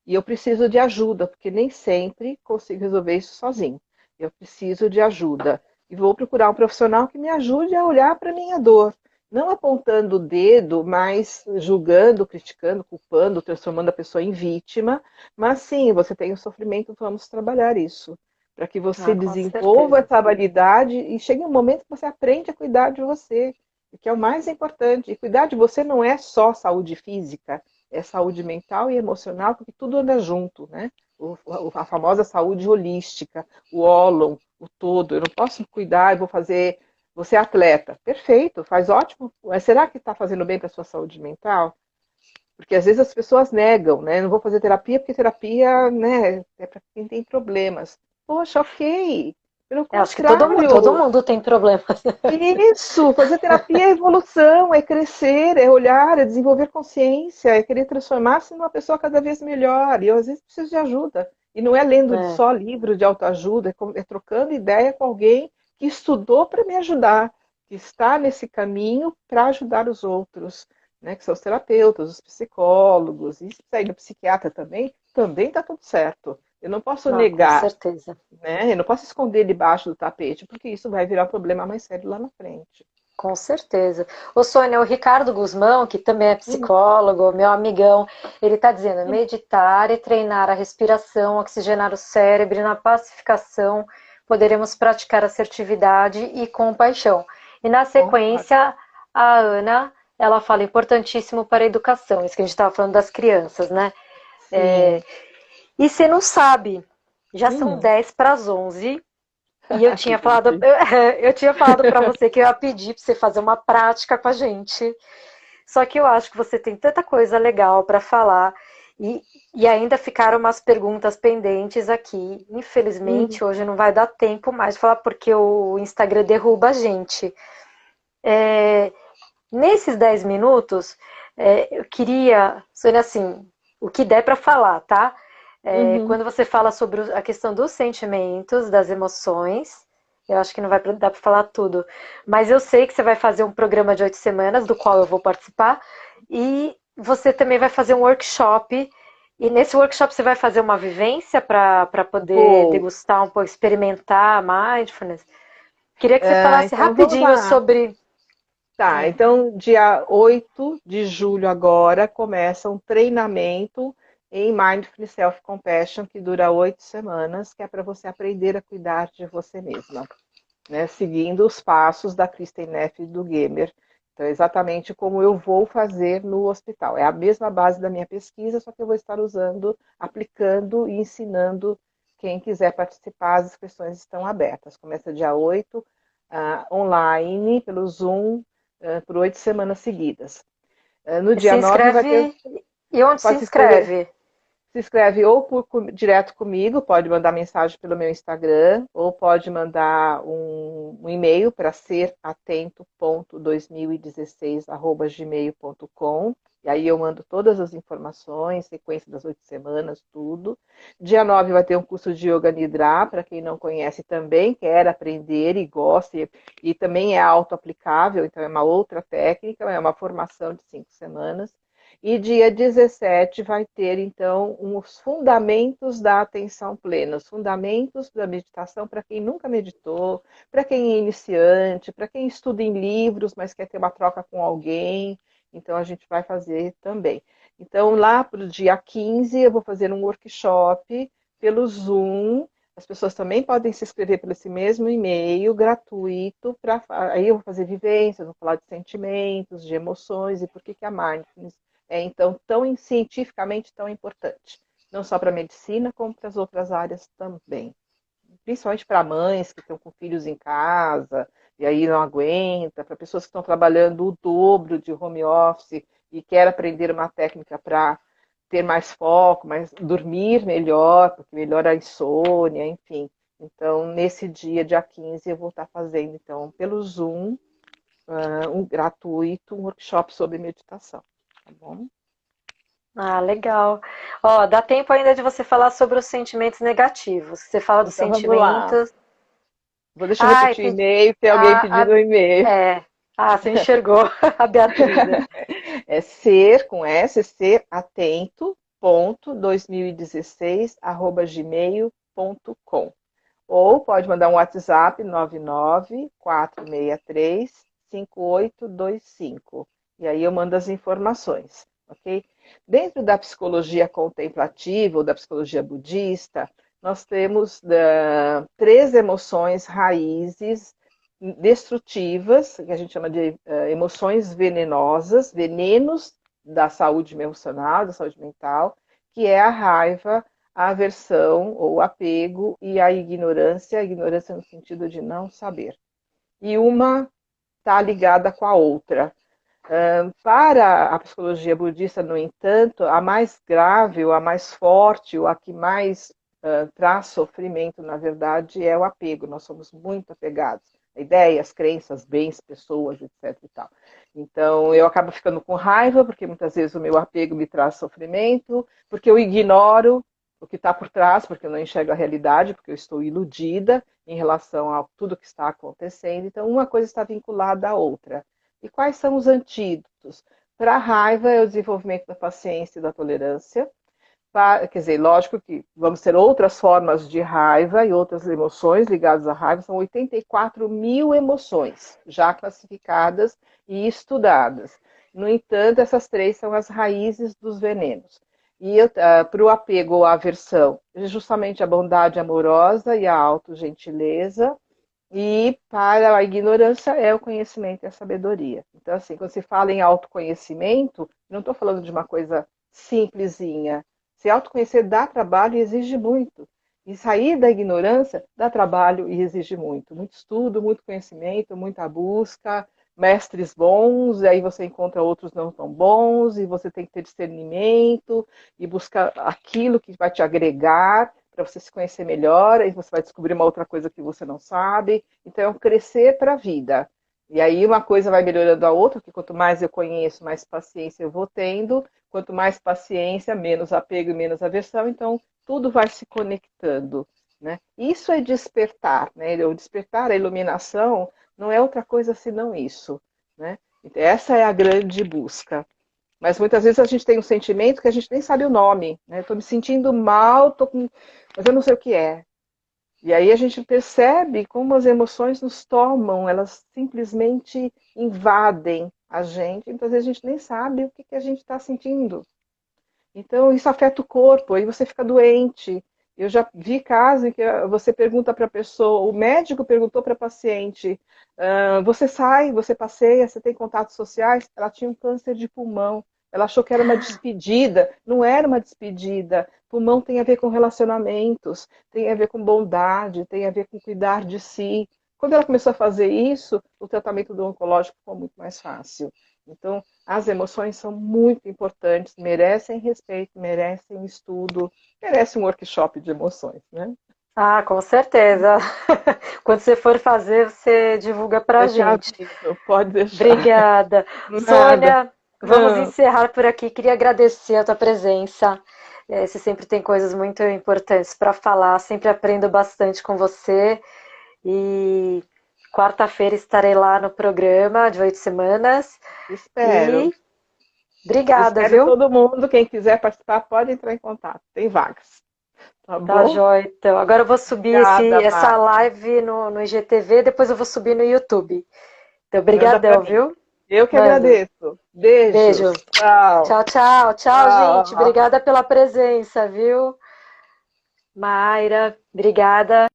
E eu preciso de ajuda, porque nem sempre consigo resolver isso sozinho. Eu preciso de ajuda. E vou procurar um profissional que me ajude a olhar para a minha dor. Não apontando o dedo, mas julgando, criticando, culpando, transformando a pessoa em vítima. Mas sim, você tem o sofrimento, vamos trabalhar isso. Para que você com desenvolva certeza. essa habilidade e chegue um momento que você aprende a cuidar de você, que é o mais importante. E cuidar de você não é só saúde física, é saúde mental e emocional, porque tudo anda junto, né? A famosa saúde holística, o ólon, o todo. Eu não posso cuidar, vou ser atleta. Perfeito, faz ótimo. Mas será que está fazendo bem para a sua saúde mental? Porque às vezes as pessoas negam, né? Não vou fazer terapia porque terapia, né, é para quem tem problemas. Poxa, ok. Pelo Eu acho que todo contrário, mundo tem problemas. isso, fazer terapia é evolução, é crescer, é olhar, é desenvolver consciência, é querer transformar-se numa pessoa cada vez melhor. E eu, às vezes, preciso de ajuda. E não é lendo É, só livro de autoajuda, é trocando ideia com alguém que estudou para me ajudar, que está nesse caminho para ajudar os outros, né? Que são os terapeutas, os psicólogos, e se sair no psiquiatra também está tudo certo. Eu não posso não, com negar, certeza. né? Eu não posso esconder debaixo do tapete, porque isso vai virar um problema mais sério lá na frente. Com certeza. Ô, Sônia, o Ricardo Guzmão, que também é Hum, psicólogo, meu amigão, ele está dizendo hum, meditar e treinar a respiração, oxigenar o cérebro e na pacificação poderemos praticar assertividade e compaixão. E na concordo. sequência, a Ana ela fala importantíssimo para a educação, isso que a gente estava falando das crianças, né? Sim. E você não sabe, já são Hum. 10 para as 11 e eu Que tinha falado, bonitinho. eu tinha falado para você que eu ia pedir para você fazer uma prática com a gente. Só que eu acho que você tem tanta coisa legal para falar e, e ainda ficaram umas perguntas pendentes aqui. Uhum. Infelizmente, hoje não vai dar tempo mais de falar porque o Instagram derruba a gente. Nesses 10 minutos, eu queria, Sônia, assim, o que der para falar, tá? Uhum. Quando você fala sobre a questão dos sentimentos, das emoções, eu acho que não vai dar para falar tudo, mas eu sei que você vai fazer um programa de 8 semanas, do qual eu vou participar, e você também vai fazer um workshop, e nesse workshop você vai fazer uma vivência para poder Vou. degustar um pouco, experimentar mindfulness. Queria que você Ah, falasse então vamos rapidinho lá. sobre. Tá, então dia 8 de julho agora começa um treinamento em Mindfulness Self-Compassion que dura 8 semanas, que é para você aprender a cuidar de você mesma, né? Seguindo os passos da Kristen Neff e do Gemer. Então, é exatamente como eu vou fazer no hospital. É a mesma base da minha pesquisa, só que eu vou estar usando, aplicando e ensinando quem quiser participar. As inscrições estão abertas. Começa dia 8, online, pelo Zoom, por 8 semanas seguidas. No Se dia 9 vai ter. inscreve. E onde se Pode se inscrever. inscreve? Se inscreve ou direto comigo, pode mandar mensagem pelo meu Instagram, ou pode mandar um e-mail para seratento.2016@gmail.com. E aí eu mando todas as informações, sequência das 8 semanas, tudo. Dia 9 vai ter um curso de Yoga Nidra, para quem não conhece também, quer aprender e gosta, e também é auto-aplicável, então é uma outra técnica, é uma formação de 5 semanas. E dia 17 vai ter, então, os fundamentos da atenção plena, os fundamentos da meditação para quem nunca meditou, para quem é iniciante, para quem estuda em livros, mas quer ter uma troca com alguém. Então, a gente vai fazer também. Então, lá para o dia 15, eu vou fazer um workshop pelo Zoom. As pessoas também podem se inscrever por esse mesmo e-mail, gratuito. Aí eu vou fazer vivências, vou falar de sentimentos, de emoções e por que a mindfulness é então tão cientificamente tão importante, não só para a medicina, como para as outras áreas também. Principalmente para mães que estão com filhos em casa e aí não aguenta, para pessoas que estão trabalhando o dobro de home office e quer aprender uma técnica para ter mais foco, mas dormir melhor, porque melhora a insônia, enfim. Então, nesse dia 15, eu vou estar fazendo, então, pelo Zoom, um gratuito, um workshop sobre meditação, tá bom? Ah, legal. Ó, dá tempo ainda de você falar sobre os sentimentos negativos. Você fala dos Então vamos lá. sentimentos. Deixa eu Ai, repetir o e-mail, tem alguém pedindo o e-mail. você enxergou a Beatriz, né? É ser, com S, ser atento, ponto, 2016@gmail.com. Ou pode mandar um WhatsApp 994635825. E aí eu mando as informações, ok? Dentro da psicologia contemplativa ou da psicologia budista, nós temos 3 emoções raízes destrutivas, que a gente chama de emoções venenosas, venenos da saúde emocional, da saúde mental, que é a raiva, a aversão ou o apego e a ignorância no sentido de não saber. E uma está ligada com a outra. Para a psicologia budista, no entanto, a mais grave, ou a mais forte, ou a que mais traz sofrimento, na verdade, é o apego. Nós somos muito apegados a ideias, crenças, bens, pessoas, etc. E tal. Então, eu acabo ficando com raiva, porque muitas vezes o meu apego me traz sofrimento, porque eu ignoro o que está por trás, porque eu não enxergo a realidade, porque eu estou iludida em relação a tudo que está acontecendo. Então, uma coisa está vinculada à outra. E quais são os antídotos? Para a raiva é o desenvolvimento da paciência e da tolerância. Quer dizer, lógico que vamos ter outras formas de raiva e outras emoções ligadas à raiva. São 84 mil emoções já classificadas e estudadas. No entanto, essas 3 são as raízes dos venenos. E para o apego ou a aversão, justamente a bondade amorosa e a autogentileza. E para a ignorância é o conhecimento e a sabedoria. Então, assim, quando se fala em autoconhecimento, não estou falando de uma coisa simplesinha. Se autoconhecer dá trabalho e exige muito. E sair da ignorância dá trabalho e exige muito. Muito estudo, muito conhecimento, muita busca, mestres bons, e aí você encontra outros não tão bons, e você tem que ter discernimento e buscar aquilo que vai te agregar para você se conhecer melhor, aí você vai descobrir uma outra coisa que você não sabe. Então, é um crescer para a vida. E aí uma coisa vai melhorando a outra, porque quanto mais eu conheço, mais paciência eu vou tendo. Quanto mais paciência, menos apego e menos aversão. Então, tudo vai se conectando. Né? Isso é despertar. Né? O despertar, a iluminação, não é outra coisa senão isso. Né? Então, essa é a grande busca. Mas muitas vezes a gente tem um sentimento que a gente nem sabe o nome, né? Estou me sentindo mal, mas eu não sei o que é. E aí a gente percebe como as emoções nos tomam, elas simplesmente invadem a gente, então às vezes a gente nem sabe o que que a gente está sentindo. Então isso afeta o corpo, aí você fica doente. Eu já vi casos em que você pergunta para a pessoa, o médico perguntou para a paciente, você sai, você passeia, você tem contatos sociais? Ela tinha um câncer de pulmão. Ela achou que era uma despedida. Não era uma despedida. Pulmão tem a ver com relacionamentos, tem a ver com bondade, tem a ver com cuidar de si. Quando ela começou a fazer isso, o tratamento do oncológico ficou muito mais fácil. Então, as emoções são muito importantes, merecem respeito, merecem estudo, merecem um workshop de emoções, né? Ah, com certeza. Quando você for fazer, você divulga pra Eu te gente. aviso, pode deixar. Obrigada. Nada. Sônia, vamos Ah, encerrar por aqui. Queria agradecer a tua presença. Você sempre tem coisas muito importantes para falar. Sempre aprendo bastante com você. E quarta-feira estarei lá no programa de 8 semanas. espero. E obrigada, Espero viu? todo mundo. Quem quiser participar, pode entrar em contato. Tem vagas. Tá Tá, bom? joia. Então, agora eu vou subir Obrigada, essa Márcia. live no IGTV, depois eu vou subir no YouTube. Então, Manda para brigadão, mim. viu? Eu que Mando. agradeço. Beijos. Beijo. Tchau. Tchau, tchau. Tchau, gente. Tchau. Obrigada pela presença, viu? Mayra, obrigada.